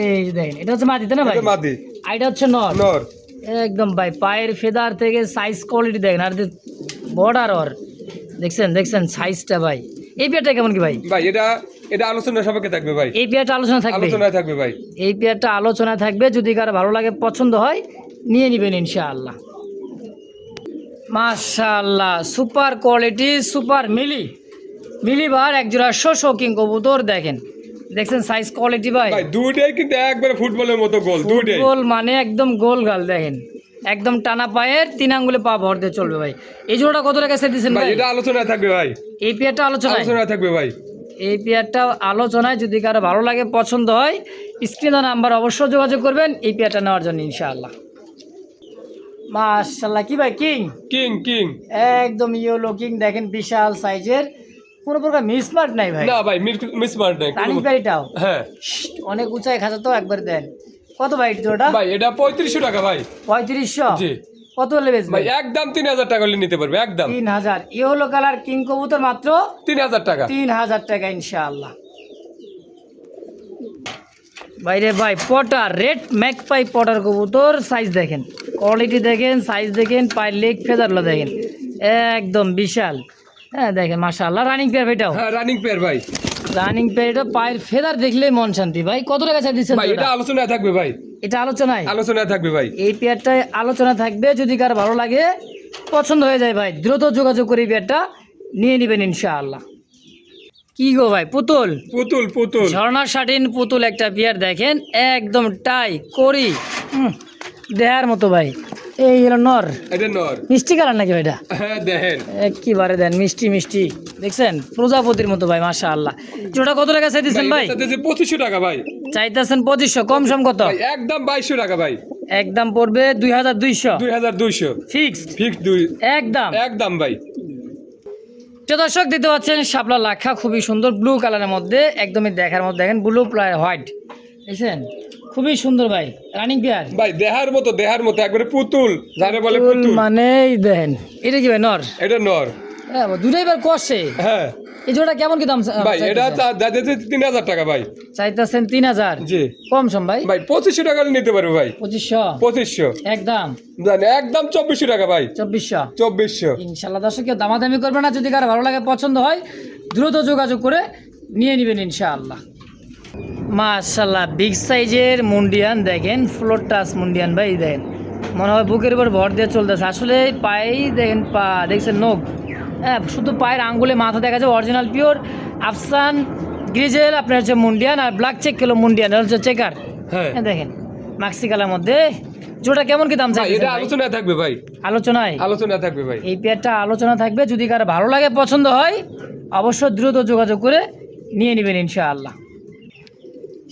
এই যে দেখেন এটা হচ্ছে মাদিতে না ভাই? মাদি। আর এটা হচ্ছে নর। নর। একদম ভাই পায়ের ফেদার থেকে সাইজ কোয়ালিটি দেখেন, আর বর্ডার ওর দেখছেন সাইজটা ভাই। এই পেয়ারটা কেমন কি ভাই? ভাই এটা আলোচনা সাপেক্ষে থাকবে ভাই। এই পেয়ারটা আলোচনা থাকবে? আলোচনায় থাকবে ভাই। এই পেয়ারটা আলোচনায় থাকবে, যদি কারো ভালো লাগে পছন্দ হয় নিয়ে নেবেন ইনশাআল্লাহ। মাশাআল্লাহ সুপার কোয়ালিটি, সুপার মিলিবার একজোড়া শোকিং কবুতর দেখছেন সাইজ কোয়ালিটি ভাই। ভাই দুইটাই কিন্তু একবারে ফুটবলের মতো গোল। দুইটাই গোল মানে একদম গোল গাল দেখেন, একদম টানা পায়ের 3 আঙ্গুলে পা ভর দিয়ে চলবে ভাই। এই জোড়াটা কত টাকা সেট দিচ্ছেন ভাই? ভাই এটা আলোচনায় থাকবে ভাই। এই পেয়ারটা আলোচনায় থাকবে ভাই। এই পেয়ারটা আলোচনায়, যদি কারো ভালো লাগে পছন্দ হয় স্ক্রিনে নাম্বার অবশ্যই যোগাযোগ করবেন এই পেয়ারটা নেওয়ার জন্য ইনশাআল্লাহ। মাশাআল্লাহ কি ভাই কিং একদম ইয়েলো কিং দেখেন, বিশাল সাইজের, কোনো প্রকার মিসমার্ক নাই ভাই। না ভাই মিসমার্ক নাই। রানিং পেয়ারটাও হ্যাঁ অনেক উঁচাই খাঁচা তো, একবার দেন। কত ভাই জোড়াটা? ভাই এটা 3500 টাকা ভাই। 3500? জি। কত হলে বেচবেন ভাই? একদম 3,000 টাকা হলে নিতে পারবে। একদম 3,000। ইয়েলো কালার কিং কবুতর মাত্র 3,000 টাকা। 3,000 টাকা ইনশাআল্লাহ। বাইরে ভাই পটার রেড ম্যাকপাই পটার কবুতর, সাইজ দেখেন, কোয়ালিটি দেখেন, সাইজ দেখেন, পায়ের লেগ ফেদারগুলো দেখেন একদম বিশাল। হ্যাঁ দেখেন মাশাআল্লাহ রানিং পেয়ার ভাইটাও। হ্যাঁ রানিং পেয়ার ভাই। রানিং পেয়ার, এটা পায়ের ফেদার দেখলেই মন শান্তি ভাই। কত টাকা চাই দিচ্ছেন ভাই? এটা আলোচনায় থাকবে ভাই। এটা আলোচনায় থাকবে ভাই। এই পেয়ারটায় আলোচনা থাকবে, যদি কার ভালো লাগে পছন্দ হয়ে যায় ভাই দ্রুত যোগাযোগ করে এই পেয়ারটা নিয়ে নেবেন ইনশাআল্লাহ। কি গো ভাই পুতুল ঝর্ণা শাটিন পুতুল একটা পেয়ার দেখেন, একদম টাই করি দেহার মতো ভাই। এই হলো নর। এটা নর। মিষ্টি কালার নাকি ভাইটা? হ্যাঁ দেখেন একেবারে দেন মিষ্টি দেখছেন, প্রজাপতির মতো ভাই মাশাআল্লাহ। জোড়া কত টাকা চাইতেছেন ভাই? 2500 টাকা ভাই। চাইতেছেন 2500, কম সম কত? একদম 2200 টাকা ভাই। একদম পড়বে 2200 ফিক্সড। একদম ভাই। দর্শক দিতে পাচ্ছেন শাপলা লাখা, খুবই সুন্দর ব্লু কালারের মধ্যে, একদমই দেখার মধ্যে দেখেন, ব্লু হোয়াইট দেখছেন, খুবই সুন্দর ভাই। রানিং পেয়ার ভাই দেহার মতো একবারে পুতুল, যারে বলে পুতুল মানেই দেখেন। এটা কি ভাই নর? এটা নর। হ্যাঁ দুটাই বার কষে। হ্যাঁ এই জোড়া কেমন কি দাম ভাই? এটা 3,000 টাকা ভাই। চাইতেছেন 3,000? জি। কম সম ভাই? 2500 টাকা নিতে পারবে ভাই। 2500 একদম 2400 টাকা ভাই। 2400 ইনশাআল্লাহ। দর্শক কেউ দামাদামি করবে না, যদি কারো ভালো লাগে পছন্দ হয় দ্রুত যোগাযোগ করে নিয়ে নেবেন ইনশাআল্লাহ। মাশাআল্লাহ বিগ সাইজের মুন্ডিয়ান দেখেন, ফ্লোর টাচ মুন্ডিয়ান ভাই দেখেন, মনে হয় বুকের উপর ভর দিয়ে চলতেছে। আসলে পায়েই দেখেন, পা দেখছেন নখ, হ্যাঁ শুধু পায়ের আঙ্গুলে মাথা দেখা যায়। অরিজিনাল পিওর আফসান গ্রিজেল আপনার হচ্ছে মুন্ডিয়ান, আর ব্ল্যাক চেক কিলো মুন্ডিয়ান হচ্ছে চেকার। হ্যাঁ দেখেন মাক্সি কালার মধ্যে। জোড়া কেমন কি দাম চাই? এটা আলোচনায় থাকবে ভাই। আলোচনায় থাকবে ভাই। এই পেয়ারটা আলোচনা থাকবে, যদি কারো ভালো লাগে পছন্দ হয় অবশ্যই দ্রুত যোগাযোগ করে নিয়ে নেবেন ইনশাআল্লাহ।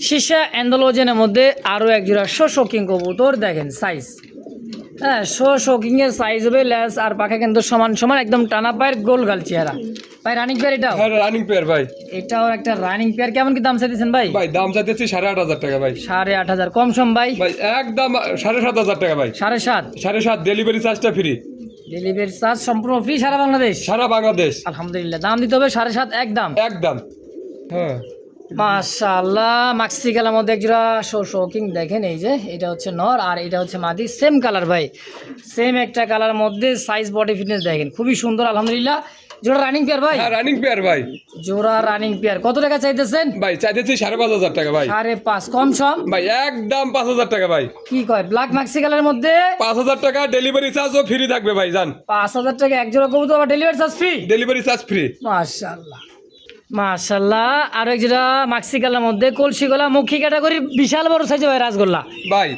সীসা অ্যান্ডোলোজেনের মধ্যে আরও এক জোড়া শোকিং কবুতর দেখেন, সাইজ, হ্যাঁ শোকিংয়ের সাইজ হবে, লেস আর পাখা কিন্তু সমান একদম টানা পায়ের গোল গাল চেহারা ভাই। রানিং পেয়ার এটাও? হ্যাঁ রানিং পেয়ার ভাই। এটাও একটা রানিং পেয়ার। কেমন কি দাম চাইতেছেন ভাই? ভাই দাম চাইতেছি 8,500 টাকা ভাই। 8,500 কম সম ভাই? ভাই একদম 7,500 টাকা ভাই। 7,500 ডেলিভারি চার্জটা ফ্রি। ডেলিভারি চার্জ সম্পূর্ণ ফ্রি সারা বাংলাদেশ? আলহামদুলিল্লাহ। দাম দিতে হবে 7,500 একদম। হ্যাঁ মাশাআল্লাহ মাক্সি কালার মধ্যে একজোড়া শোকিং দেখেন। এই যে এটা হচ্ছে নর আর এটা হচ্ছে মাদি, সেম কালার ভাই, সেম একটা কালার মধ্যে সাইজ বডি ফিটনেস দেখেন, খুবই সুন্দর আলহামদুলিল্লাহ। জোড়া রানিং পেয়ার ভাই? হ্যাঁ রানিং পেয়ার ভাই। জোড়া রানিং পেয়ার। কত টাকা চাইতেছেন ভাই? চাইতেছি 5,500 টাকা ভাই। 5,500 কম সম ভাই? একদম 5,000 টাকা ভাই। কি কয়? ব্ল্যাক মাক্সি কালারের মধ্যে 5,000 টাকা ডেলিভারি চার্জও ফ্রি থাকবে ভাই। জান 5,000 টাকা এক জোড়া কবুতর, আবার ডেলিভারি চার্জ ফ্রি। মাশাআল্লাহ আর এক জোড়া মাক্সি কালার মধ্যে কলসি গলা মুখী ক্যাটাগরি, বিশাল বড় সাইজে ভাই রাসগোল্লা ভাই।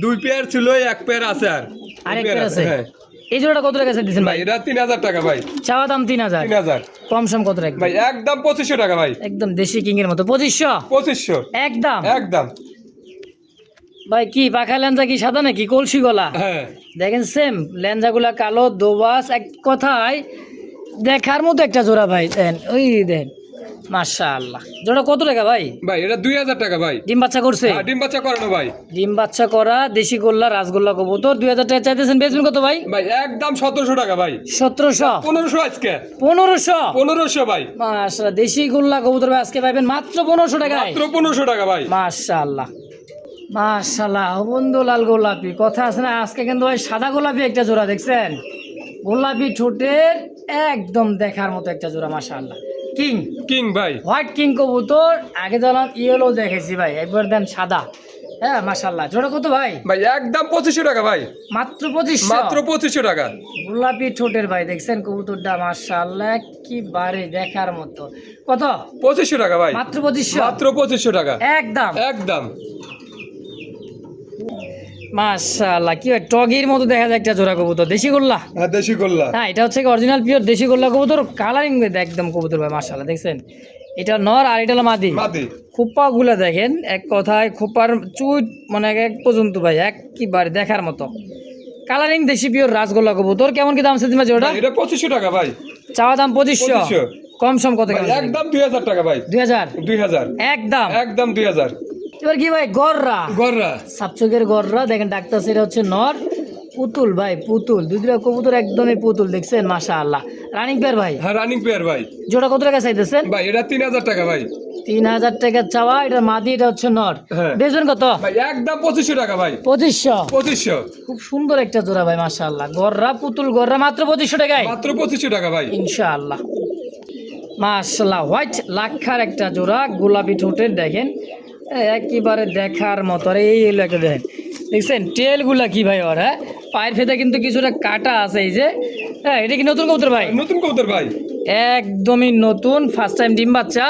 দুই পেয়ার ছিল, এক পেয়ার আছে আর আরেক পেয়ার আছে। এই জোড়াটা কত টাকা চাইতেছেন ভাই ভাই? এটা 3000 টাকা ভাই। চাওয়া দাম 3000, 3000 কম সম কত রাখবেন? ভাই একদম 2500 টাকা ভাই। একদম দেশি কিং এর মতো 2500 2500 একদম। একদম। ভাই কি পাখা লেঞ্জা কি সাদা নাকি কলসি গলা? হ্যাঁ দেখেন সেম লেঞ্জাগুলা কালো দোবাস, এক কথায় দেখার মতো একটা জোড়া ভাই। দেন ওই দেন মাশাআল্লাহ। জোড়া কত টাকা ভাই? ভাই এটা 2000 টাকা ভাই। ডিম বাচ্চা করছে? হ্যাঁ ডিম বাচ্চা করানো ভাই। ডিম বাচ্চা করা দেশি গোল্লা রাসগোল্লা কবুতর 2000 টাকা চাইতেছেন, বেচবেন কত ভাই? ভাই একদম 1700 টাকা ভাই। 1700 1500 আজকে 1500 1500 ভাই। মাশাআল্লাহ দেশি গোল্লা কবুতর ভাই আজকে পাবেন মাত্র 1500 টাকায়। মাত্র 1500 টাকা ভাই। মাশাআল্লাহ মাশাআল্লাহ। বন্ধু লাল গোলাপি কথা আছে না, আজকে কিন্তু ভাই সাদা গোলাপি একটা জোড়া দেখছেন, গোলাপি ঠোঁটের একদম দেখার মতো একটা জোড়া মাশাআল্লাহ। কিং কিং ভাই। হোয়াইট কিং কবুতর, আগে দিলাম ইয়েলো দেখেছি ভাই, একবার দেন সাদা। হ্যাঁ মাশাআল্লাহ। জোড়া কত ভাই? ভাই একদম 2500 টাকা ভাই। মাত্র 2500 মাত্র 2500 টাকা। গোলাপি ঠোঁটের ভাই দেখছেন কবুতরটা মাশাআল্লাহ কি বারে দেখার মতো। কত? 2500 টাকা ভাই। মাত্র 2500 মাত্র 2500 টাকা একদম একদম। মাশাআল্লাহ কি ভাই টগির মতো দেখা যায় একটা জোড়া কবুতর, দেশি গোল্লা। হ্যাঁ দেশি গোল্লা। হ্যাঁ এটা হচ্ছে অরিজিনাল পিওর দেশি গোল্লা কবুতর, কালারিং একদম কবুতর ভাই মাশাআল্লাহ দেখছেন। এটা নর আর এটা হলো মাদি। মাদি। খোপা গুলা দেখেন, এক কথায় খোপার চুট মানে এক পর্যন্ত ভাই একবারে দেখার মতো কালারিং দেশি পিওর রাসগোল্লা কবুতর। কেমন কি দাম আছে তোমার জোড়া? ভাই এটা 2500 টাকা ভাই। চাওয়া দাম 2500, 2500 কম সম কত? ভাই একদম 2000 টাকা ভাই। 2000 2000 একদম একদম 2000। এবার কি ভাই গররা গররা। সাপচকের গররা দেখেন ডাক্তার, সেটা হচ্ছে নর পুতুল ভাই, পুতুল দুইটা কবুতর একদমই পুতুল দেখছেন মাশাআল্লাহ। রানিং পেয়ার ভাই? হ্যাঁ রানিং পেয়ার ভাই। জোড়া কত টাকা চাইতেছেন? ভাই এটা 3000 টাকা ভাই। 3000 টাকা চাওয়া, এটা মাদি এটা হচ্ছে নর। হ্যাঁ। বেচবেন কত? ভাই একদম 2500 টাকা ভাই। 2500 2500 খুব সুন্দর একটা জোড়া ভাই মাশাআল্লাহ। গররা পুতুল গররা মাত্র 2500 টাকায় মাত্র 2500 টাকা ভাই। ইনশাআল্লাহ মাশাআল্লাহ। হোয়াইট লাক্ষার একটা জোড়া গোলাপি ঠোঁটের দেখেন একেবারে দেখার মতো। আর এই হলো একটা দেখেন দেখছেন টেলগুলা কি ভাই ওর, হ্যাঁ পায়ের ফেতে কিন্তু কিছুটা কাটা আছে এই যে। হ্যাঁ এটা কি নতুন কবুতর ভাই? নতুন কবুতর ভাই। একদমই নতুন, ফার্স্ট টাইম ডিম বাচ্চা।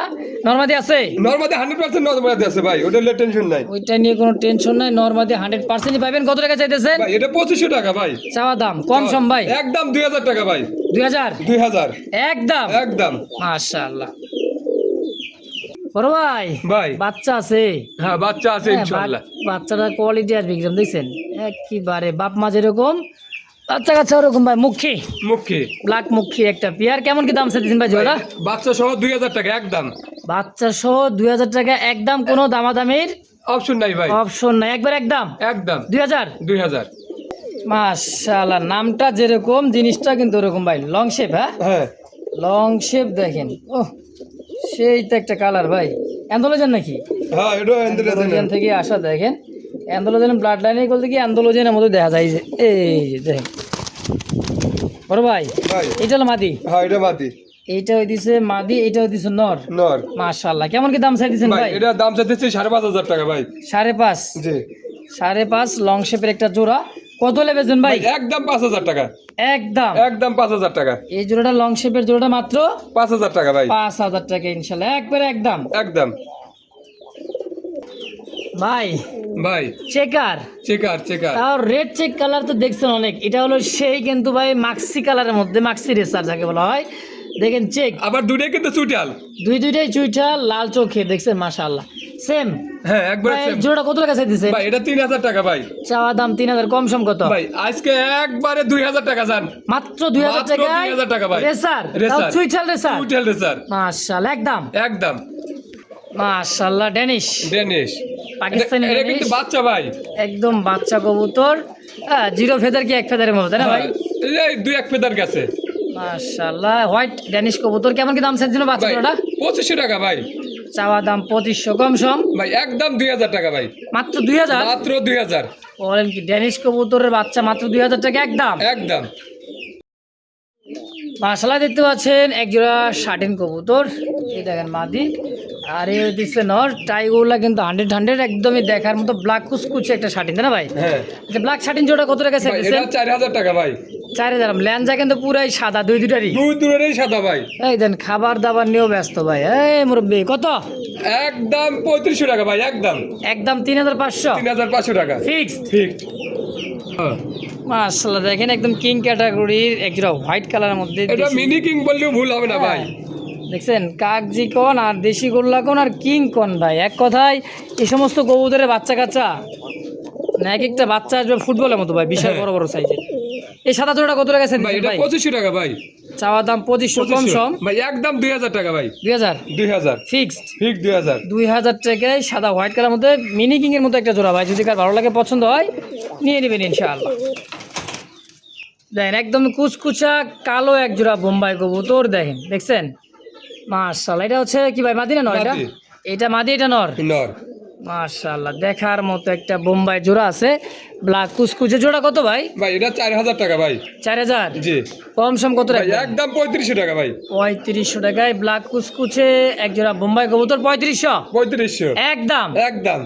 নরমাদি আছে? নরমাদি 100% নরমাদি আছে ভাই, ওটা নিয়ে টেনশন নাই। ওইটা নিয়ে কোনো টেনশন নাই, নরমাদি 100% পাবেন। কত টাকা চাইতেছেন? ভাই এটা 2500 টাকা ভাই। চাওয়া দাম কম সম ভাই? একদম 2000 টাকা ভাই। 2000 2000 একদম একদম। মাশাআল্লাহ। বড় ভাই ভাই বাচ্চা আছে? হ্যাঁ বাচ্চা আছে হ্যাঁ, ইনশাআল্লাহ। বাচ্চাটা কোয়ালিটি আর বিক্রম দেখছেন একেবারে বাপ মা যেরকম বাচ্চা কাচ্চা ওরকম ভাই। মুখী মুখে ব্ল্যাক মুখী একটা পেয়ার। কেমন কি দাম চাইতেছেন ভাই জোড়া? বাচ্চা সহ 2000 টাকা একদম। বাচ্চা সহ 2000 টাকা একদম, কোনো দামাদামির অপশন নাই ভাই। অপশন নাই, একবার একদম একদম 2000। 2000 মাশাআল্লাহ নামটা যেরকম জিনিসটা কিন্তু ওরকম ভাই। লং শেপ, হ্যাঁ হ্যাঁ লং শেপ দেখেন। ও সেই তো একটা কালার ভাই। অ্যান্ডোলোজেন নাকি? হ্যাঁ এটা অ্যান্ডোলোজেন থেকে আসা দেখেন। অ্যান্ডোলোজেন ব্লাড লাইনে বলতে কি অ্যান্ডোলোজেনের মধ্যে দেখা যায় যে এই যে দেখেন বড় ভাই। ভাই এটা হলো মাদি। হ্যাঁ এটা মাদি। এইটা হইছে মাদি, এইটা হইছে নর। নর। মাশাআল্লাহ। কেমন কি দাম চাইতেছেন ভাই ভাই? এটা দাম চাইতেছি 5500 টাকা ভাই। 5.5 জি 5.5 লং শেপের একটা জোড়া। কত লেবেছেন ভাই? ভাই একদম 5000 টাকা। একদম একদম 5000 টাকা। এই জোড়াটা লং শেপের জোড়াটা মাত্র 5000 টাকা ভাই। 5000 টাকা ইনশাআল্লাহ একবারে একদম। একদম ভাই ভাই। Checker checker checker. তাও রেড চেক কালার তো দেখছেন অনেক, এটা হলো সেই কিন্তু ভাই মাক্সি কালারের মধ্যে, মাক্সি রেসার যাকে বলা হয়। দেখেন চেক আবার দুটোই কিন্তু চুটাল। দুইটাই চুইটা লাল চোখে দেখছেন মাশাআল্লাহ সেম। হ্যাঁ একবার জোড়া কত টাকা চাইতেছে? ভাই এটা 3000 টাকা ভাই। চাওয়া দাম 3000, কম সম কত? ভাই আজকে একবারে 2000 টাকা জান। মাত্র 2000 টাকা। 2000 টাকা ভাই। Racer racer. চুইটাল রেসার। চুটাল রেসার। মাশাআল্লাহ একদম একদম মাশাআল্লাহ। Danish Danish. পাকিস্তানি এটা কিন্তু ড্যানিশ বাচ্চা ভাই। একদম বাচ্চা কবুতর। হ্যাঁ জিরো ফেদার কি এক ফেদারের মতো তাই না ভাই? এই দুই এক ফেদার গেছে। মাশাআল্লাহ হোয়াইট ড্যানিশ কবুতর। কেমন কি দাম চাইছিল ভাই বাচ্চাটা? 2500 টাকা ভাই। চাওয়া দাম 2500, কম সম ভাই একদম 2000 টাকা ভাই। মাত্র 2000। মাত্র 2000 বলেন কি ড্যানিশ কবুতরের বাচ্চা মাত্র 2000 টাকা একদম। একদম। মাশাআল্লাহ দেখতে পাচ্ছেন এক জোড়া শাটিন কবুতর, এই দেখেন মাদি আর এই দিচ্ছে নর। টাইগুলা কিন্তু 100 একদমই দেখার মতো ব্ল্যাক কুচকুচে একটা শাটিন তাই না ভাই? হ্যাঁ আচ্ছা ব্ল্যাক শাটিন জোড়া কত টাকা ভাই চাইছেন? এটা 4000 টাকা ভাই। 4000। ল্যাঞ্জা কিন্তু পুরাই সাদা দুইটারই। দুই দূরেরই সাদা ভাই। এই দেন খাবার দাবার নিয়েও ব্যস্ত ভাই। এই মুরব্বি কত? একদম 3500 টাকা ভাই। একদম একদম 3500 3500 টাকা ফিক্সড। ঠিক। মাশাআল্লাহ দেখেন একদম কিং ক্যাটাগরির একজোড়া হোয়াইট কালারের মধ্যে এটা মিনি কিং বললেও ভুল হবে না ভাই। দেখছেন কাকজি কোন আর দেশি গোল্লা কোন আর কিং কোন ভাই, এক কথায় এই সমস্ত কবুতরের বাচ্চা কাচ্চা না এক একটা বাচ্চা আসবে ফুটবলের মতো ভাই, বিশাল বড় বড় সাইজের। এই সাদা জোড়া কত টাকা ভাই এটা ভাই? 2500 টাকা ভাই। চাওয়া দাম 2500, কম সম ভাই একদম 2000 টাকা ভাই। 2000 ফিক্সড ফিক্সড 2000। 2000 টাকায় সাদা হোয়াইট কালার মধ্যে মিনি কিং এর মতো একটা জোড়া ভাই, যদি কার ভালো লাগে পছন্দ হয় নিয়ে নেবেন ইনশাআল্লাহ। দেখেন একদম কুচকুচা কালো এক জোড়া বোম্বাই কবুতর দেখেন, দেখছেন মাশাআল্লাহ। এটা হচ্ছে কি ভাই মাদি না নর? এটা মাদি। এটা মাদি, এটা নর। নর। মাশাআল্লাহ দেখার মতো একটা বোম্বাই জোড়া আছে, ব্ল্যাক কুচকুচে। জোড়া কত ভাই? ভাই এটা 4000 টাকা ভাই। 4000 জি। কম সম কত ভাই রাখবেন? একদম 3500 টাকা ভাই। 3500 টাকায় ব্ল্যাক কুচকুচে এক জোড়া বোম্বাই কবুতর 3500 3500 একদম। একদম।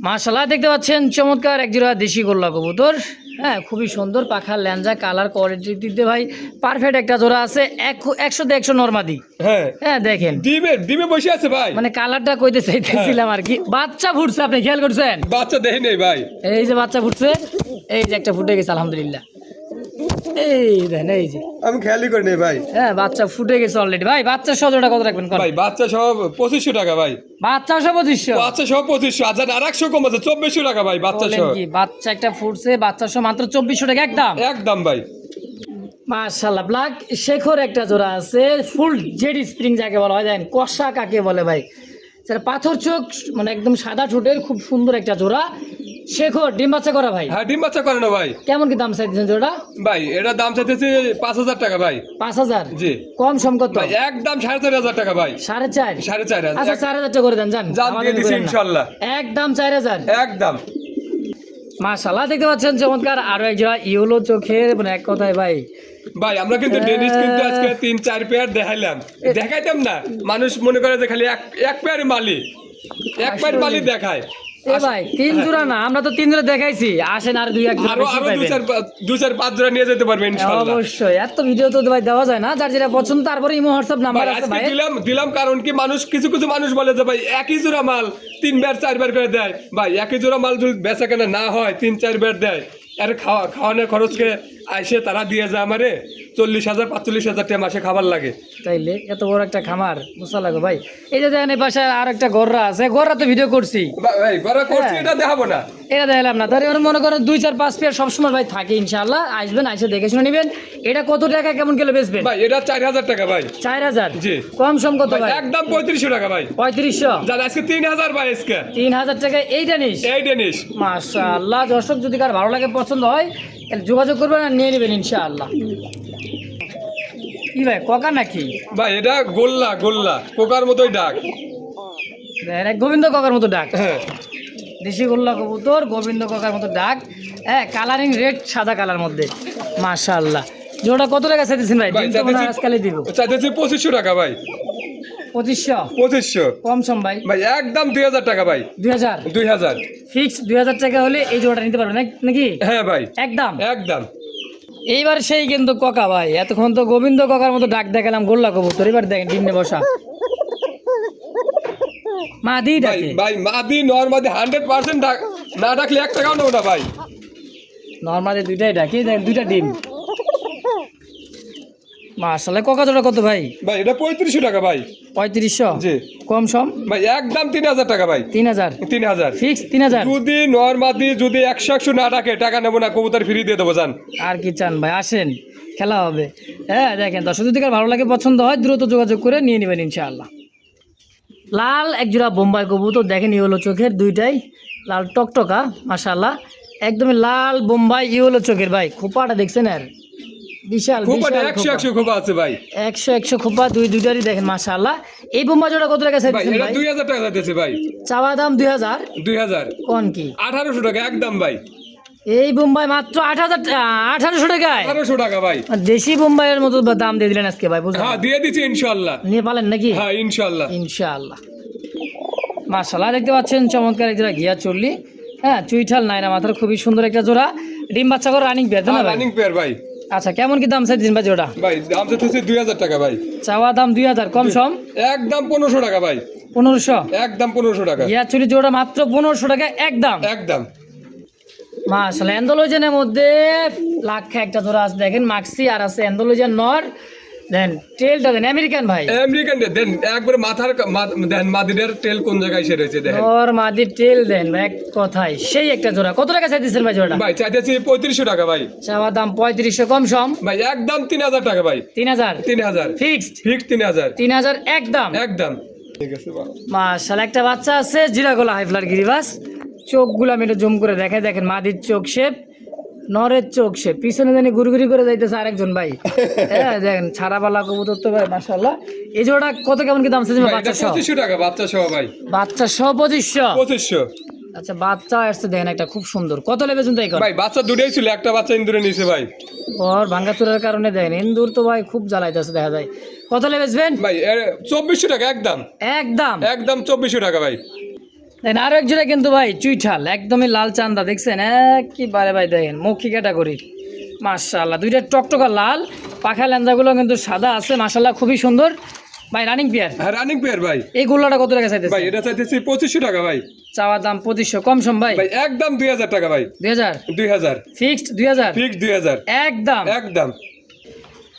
মাশাআল্লাহ দেখতে পাচ্ছেন চমৎকার এক জোড়া দেশি গোল্লা কবুতর, হ্যাঁ খুবই সুন্দর পাখার ল্যাঞ্জা কালার কোয়ালিটি দিতে ভাই পারফেক্ট একটা জোড়া আছে। 100 100 নরমাদি। হ্যাঁ হ্যাঁ দেখেন ডিমে বসে আছে ভাই। মানে কালারটা কইতে চাইতেছিলাম আর কি। বাচ্চা ফুটছে, আপনি খেয়াল করছেন? বাচ্চা দেখি নেই ভাই। এই যে বাচ্চা ফুটছে, এই যে একটা ফুটে গেছে আলহামদুলিল্লাহ। এই দেন এই যে আমি খেয়ালই করি নেই ভাই। হ্যাঁ বাচ্চা ফুটে গেছে অলরেডি ভাই। বাচ্চা সহ জোড়া কত রাখবেন? ভাই বাচ্চা সব 2500 টাকা ভাই। বাচ্চা সহ 2500? বাচ্চা সব 2500। আচ্ছা আর 100 কম আছে 2400 টাকা ভাই বাচ্চা বলেন সহ। কি? বাচ্চা একটা ফুটছে, বাচ্চা সহ মাত্র 2400 টাকা একদম। একদম ভাই। মাশাআল্লাহ ব্ল্যাক শেখর একটা জোড়া আছে, ফুল জেড স্প্রিং যাকে বলা হয়, জানেন কষা কাকে বলে ভাই, সেটা পাথর চোখ মানে একদম সাদা ঠোঁটের খুব সুন্দর একটা জোড়া শেখর। ডিম বাচ্চা করা ভাই? হ্যাঁ ডিম বাচ্চা করে না ভাই। কেমন কি দাম চাইতেছেন জোড়া? ভাই এটা দাম চাইতেছি 5000 টাকা ভাই। 5000? জি। কম সম কত? ভাই একদম 4500 টাকা ভাই। 4.5? 4500। আচ্ছা 4000 টাকা করে দেন জান, জান দিয়ে দিছি করেন না। ইনশাআল্লাহ। একদম 4000 একদম। মাশাআল্লাহ দেখতে পাচ্ছেন চমৎকার আরো এক জোড়া ইয়েলো চোখের, মানে এক কথায় ভাই ভাই আমরা কিন্তু ডেনিস কিন্তু আজকে 3-4 পেয়ার দেখাইলাম, দেখাইতাম না মানুষ মনে করে যে খালি এক পেয়ারই মালি, এক পেয়ার মালি দেখায়। এ ভাই 3 জোড়া না, আমরা তো 3 জোড়া দেখাইছি, আসেন আর 2-1 জোড়া আরো বেশি আরো পাইবেন। 2-4-5 জোড়া নিয়ে যেতে পারবে ইনশাআল্লাহ। অবশ্যই, এত ভিডিও তো ভাই দেওয়া যায় না, যার যেটা পছন্দ। তারপরে ইমো হোয়াটসঅ্যাপ নাম্বার ভাই আছে আজকে ভাই। দিলাম কারণ কি মানুষ কিছু মানুষ বলে যে ভাই একই জোড়া মাল 3 বার 4 বার করে দেয়। ভাই একই জোড়া মাল যদি বেচা কেনা না হয় 3-4 বার দেয়, আর খাওয়ানোর খরচকে আইসে তারা দিয়ে যায় আমারে 40,000 45,000 টাকা মাসে খাবার লাগে। তাইলে এত বড় একটা খামার বুঝা লাগো ভাই। এই যে দেখেন এই পাশে আর একটা গররা আছে, গররা তো ভিডিও করছি ভাই ঘরে করছি এটা দেখাবো না। এটা দেখলাম না, তার এবার মনে করেন 2-4-5 পেয়ার সবসময় ভাই থাকে ইনশাআল্লাহ। আসবেন, আইসে দেখে শুনে নেবেন। এটা কত টাকা কেমন কিলো বেচবেন? ভাই এটা 4000 টাকা ভাই। 4000? জি। কম সম কত ভাই ভাই? একদম 3500 টাকা ভাই। 3500? যার আজকে 3000 ভাই আজকে। 3000 টাকা এইটা নিস? এই ডেনিস। মাশাআল্লাহ দর্শক যদি কার ভালো লাগে পছন্দ হয় তাহলে যোগাযোগ করবেন আর নিয়ে নেবেন ইনশাআল্লাহ। কি ভাই কোকা নাকি? ভাই এটা গোল্লা কোকার মতোই ডাক। দেখেন এক গোবিন্দ কাকার মতো ডাক। হ্যাঁ দেশি গোল্লা কবুতর গোবিন্দ কাকার মতো ডাক, হ্যাঁ কালারিং রেড সাদা কালার মধ্যে মাশাআল্লাহ। জোড়া কত টাকা চাইতেছেন ভাই? ভাই ডিম তো মনে হয় আজকালই দিব। চাইতেছি 2500 টাকা ভাই। 2500? কম সম ভাই? ভাই একদম 2000 টাকা ভাই। 2000 ফিক্স? 2000 টাকা হলে এই জোড়াটা নিতে পারবেন নাকি? হ্যাঁ ভাই একদম। একদম। এইবার সেই কিন্তু ককা ভাই, এতক্ষণ তো গোবিন্দ কাকার মতো ডাক দেখালাম গোল্লা কবুতর, এবার দেখেন ডিমে বসা মাদি ভাই ডাকে। ভাই মাদি নরমাদি 100% ডাক, না ডাকলে 1 টাকাও নেব না ভাই। নরমালি দুইটাই ডাকি, দেখেন দুইটা ডিম মাশাআল্লাহ। ককা জোড়া কত ভাই? ভাই এটা 3500 টাকা ভাই। 3500? জি। কম সম? ভাই একদম 3000 টাকা ভাই। 3000 ফিক্স? 3000? যদি নরমাদি যদি 100 না ডাকে টাকা নেব না, কবুতর ফ্রি দিয়ে দেবো জান। আর কি চান ভাই, আসেন খেলা হবে। হ্যাঁ দেখেন দর্শক যদি কার ভালো লাগে পছন্দ হয় দ্রুত যোগাযোগ করে নিয়ে নেবেন ইনশাআল্লাহ। লাল একজোড়া বোম্বাই কবুতর দেখেন, ইয়েলো চোখের, দুইটাই লাল টকটকা মাশাআল্লাহ, একদমই লাল বোম্বাই ইয়েলো চোখের ভাই। খোপাটা দেখছেন আর বিশাল খুব বিশাল 100 খুব আছে ভাই। 100 খোপা, দুইটারই দেখেন মাশাআল্লাহ। এই বোম্বাই জোড়া কত টাকা ভাই চাইছেন এটা ভাই? 2000 টাকা যাইতেছে ভাই। চাওয়া দাম 2000? 2000 কোন কি? 1800 টাকা একদম ভাই। এই বোম্বাই মাত্র 1800 টাকায়? 1800 টাকা ভাই। দেশি বোম্বাইয়ের মতো দাম দিয়ে দিলেন আজকে ভাই, বুঝলেন? হ্যাঁ দিয়ে দিচ্ছি ইনশাআল্লাহ। নিয়ে পালেন নাকি? হ্যাঁ ইনশাআল্লাহ। ইনশাআল্লাহ মাশাআল্লাহ দেখতে পাচ্ছেন চমৎকার এক জোড়া গিয়া চললি, হ্যাঁ চুইঠাল নাইরা মাথার খুবই সুন্দর একটা জোড়া, ডিম বাচ্চা করে রানিং পেয়ার না ভাই? রানিং পেয়ার ভাই। আচ্ছা কেমন কি দাম চাইছেন ভাই জোড়া? ভাই দাম চাইতেছি 2000 টাকা ভাই। চাওয়া দাম 2000, কম সম? একদম 1500 টাকা ভাই। 1500? একদম 1500 টাকা। গিয়া চুরি জোড়া মাত্র 1500 টাকা একদম। একদম। মাশাআল্লাহ অ্যান্ডালুজিয়ানের মধ্যে লাখ একটা জোড়া আছে দেখেন মাক্সি আর আছে অ্যান্ডালুজিয়ান নর দেন টেলটা দেন আমেরিকান ভাই আমেরিকান দেন একবারে দেন মাদিরের তেল কোন জায়গায় এসে রয়েছে দেখেন নর মাদি টেল দেন ভাই এক কথায় সেই একটা জোড়া কত টাকা চাইতেছেন ভাই জোড়াটা ভাই চাইতেছি 3500 টাকা ভাই চাওয়া দাম 3500 কম সম ভাই একদম 3000 টাকা ভাই 3000 ফিক্সড 3000 3000 একদম একদম ঠিক আছে ভাই মাশাআল্লাহ একটা বাচ্চা আছে জিরাগোলা হাইফ্লার গিরিবাস চোখগুলো আমি একটু জুম করে দেখাই দেখেন মাদির চোখ শেপ নরের চোখ শেপ পিছনে জানি ঘুরঘুরি করে যাইতেছে আরেকজন ভাই হ্যাঁ দেখেন ছাড়াবালা কবুতর তো ভাই মাশাআল্লাহ এই জোড়া কত কেমন কি দাম আছে ভাই বাচ্চা এটা সহ 2500 টাকা বাচ্চা সহ ভাই বাচ্চা সহ 2500 2500 আচ্ছা বাচ্চা আসছে দেখেন একটা খুব সুন্দর কত লেবে শুনতে এখন ভাই বাচ্চা দুটোই ছিল একটা বাচ্চা ইন্দুরে নিছে ভাই ওর ভাঙ্গাচুরের কারণে দেখেন ইন্দুর তো ভাই খুব জ্বালাইতেছে দেখা যায় কত লেবেছবেন ভাই 2400 টাকা একদম একদম একদম 2400 টাকা ভাই দেখেন আরো এক জোড়া কিন্তু ভাই চুইঠাল একদমই লাল চান্দা দেখছেন একেবারে ভাই দেখেন মৌখিক ক্যাটাগরি মাশাআল্লাহ দুইটা টকটকা লাল পাখা লেঞ্জাগুলো কিন্তু সাদা আছে মাশাআল্লাহ খুবই সুন্দর ভাই রানিং পেয়ার হ্যাঁ রানিং পেয়ার ভাই এই গোল্লাটা কত টাকা চাইতেছে ভাই এটা চাইতেছি 2500 টাকা ভাই চাওয়া দাম 2500 কম সম ভাই ভাই একদম 2000 টাকা ভাই 2000 ফিক্সড 2000 ফিক্স 2000 একদম একদম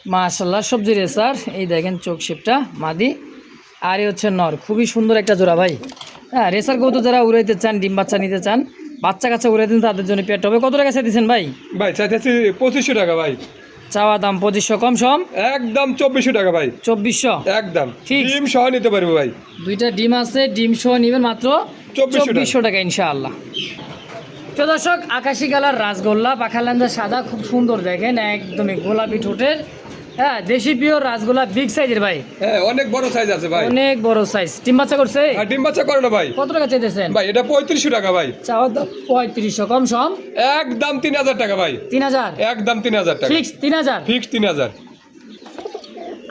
মাশাআল্লাহ সবজি রেসার এই দেখেন চোখ শেপটা মাদি আর এই হচ্ছে নর খুবই সুন্দর একটা জোড়া ভাই হ্যাঁ রেসার কবুতর যারা উড়াইতে চান ডিম বাচ্চা নিতে চান বাচ্চা কাচ্চা উড়াইতে চান, তাদের জন্য পেট হবে কত টাকা চাইতেছেন ভাই ভাই চাইতেছি 2500 টাকা ভাই চাওয়া দাম 2500 কম সম একদম 2400 টাকা ভাই 2400 একদম Fix. ডিম সহ নিতে পারবো ভাই দুইটা ডিম আছে ডিম সহ নেবেন মাত্র 2400 2400 টাকা ইনশাআল্লাহ তো দর্শক আকাশি কালার রাসগোল্লা পাখালান্দা সাদা খুব সুন্দর দেখেন একদমই গোলাপি ঠোঁটের হ্যাঁ দেশি পিওর রাসগোল্লা বিগ সাইজের ভাই হ্যাঁ অনেক বড় সাইজ আছে ভাই অনেক বড় সাইজ ডিম বাচ্চা করছে আর ডিম বাচ্চা করে না ভাই কত টাকা চাইতেছেন ভাই এটা 3500 টাকা ভাই চাওয়া দাম 3500 কম সম একদম 3000 টাকা ভাই 3000 একদম 3000 টাকা ফিক্স 3000 ফিক্স 3000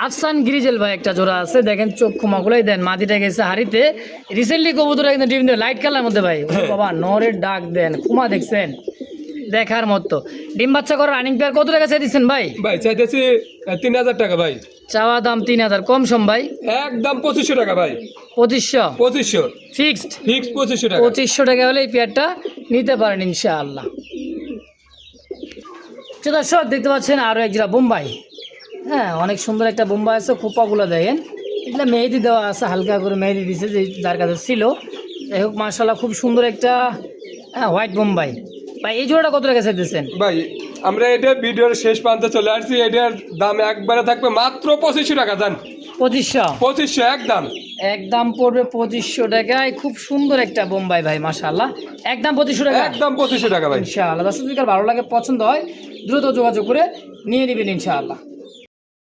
আফসান গ্রিজেল ভাই একটা জোড়া আছে দেখেন চোখ ক্ষমাগুলোই দেন মাদিটা গেছে হাড়িতে রিসেন্টলি কবুতর একদম ডিম লাইট কালার মধ্যে ভাই ও বাবা নরের ডাক দেন কুমা দেখছেন দেখার মতো ডিম বাচ্চা করার রানিং পেয়ার কত টাকা চাই দিচ্ছেন ভাই ভাই চাইতেছি 3000 টাকা ভাই চাওয়া দাম 3000 কম সম ভাই একদম 2500 টাকা ভাই 2500 2500 ফিক্সড ফিক্স 2500 টাকা 2500 টাকা হলে এই পেয়ারটা নিতে পারেন ইনশাআল্লাহ তো দর্শক দেখতে পাচ্ছেন আরও এক জোড়া বোম্বাই হ্যাঁ অনেক সুন্দর একটা বোম্বাই আছে খোপাগুলো দেখেন এগুলো মেহেদি দেওয়া আছে হালকা করে মেহেদি দিছে যে যার কাছে ছিল যাই হোক মার্শাল্লাহ খুব সুন্দর একটা হোয়াইট বোম্বাই ভাই এই জোড়াটা কত টাকা চাইতেছেন ভাই আমরা এটা ভিডিওর শেষ প্রান্তে চলে আসছি এটার দাম একবারে থাকবে মাত্র 2500 টাকা জান 2500 একদম একদম পড়বে 2500 টাকায় খুব সুন্দর একটা বোম্বাই ভাই মাশাআল্লাহ একদম 2500 টাকা একদম 2500 টাকা ভাই ইনশাআল্লাহ দর্শক যদি কার ভালো লাগে পছন্দ হয় দ্রুত যোগাযোগ করে নিয়ে নেবেন ইনশাআল্লাহ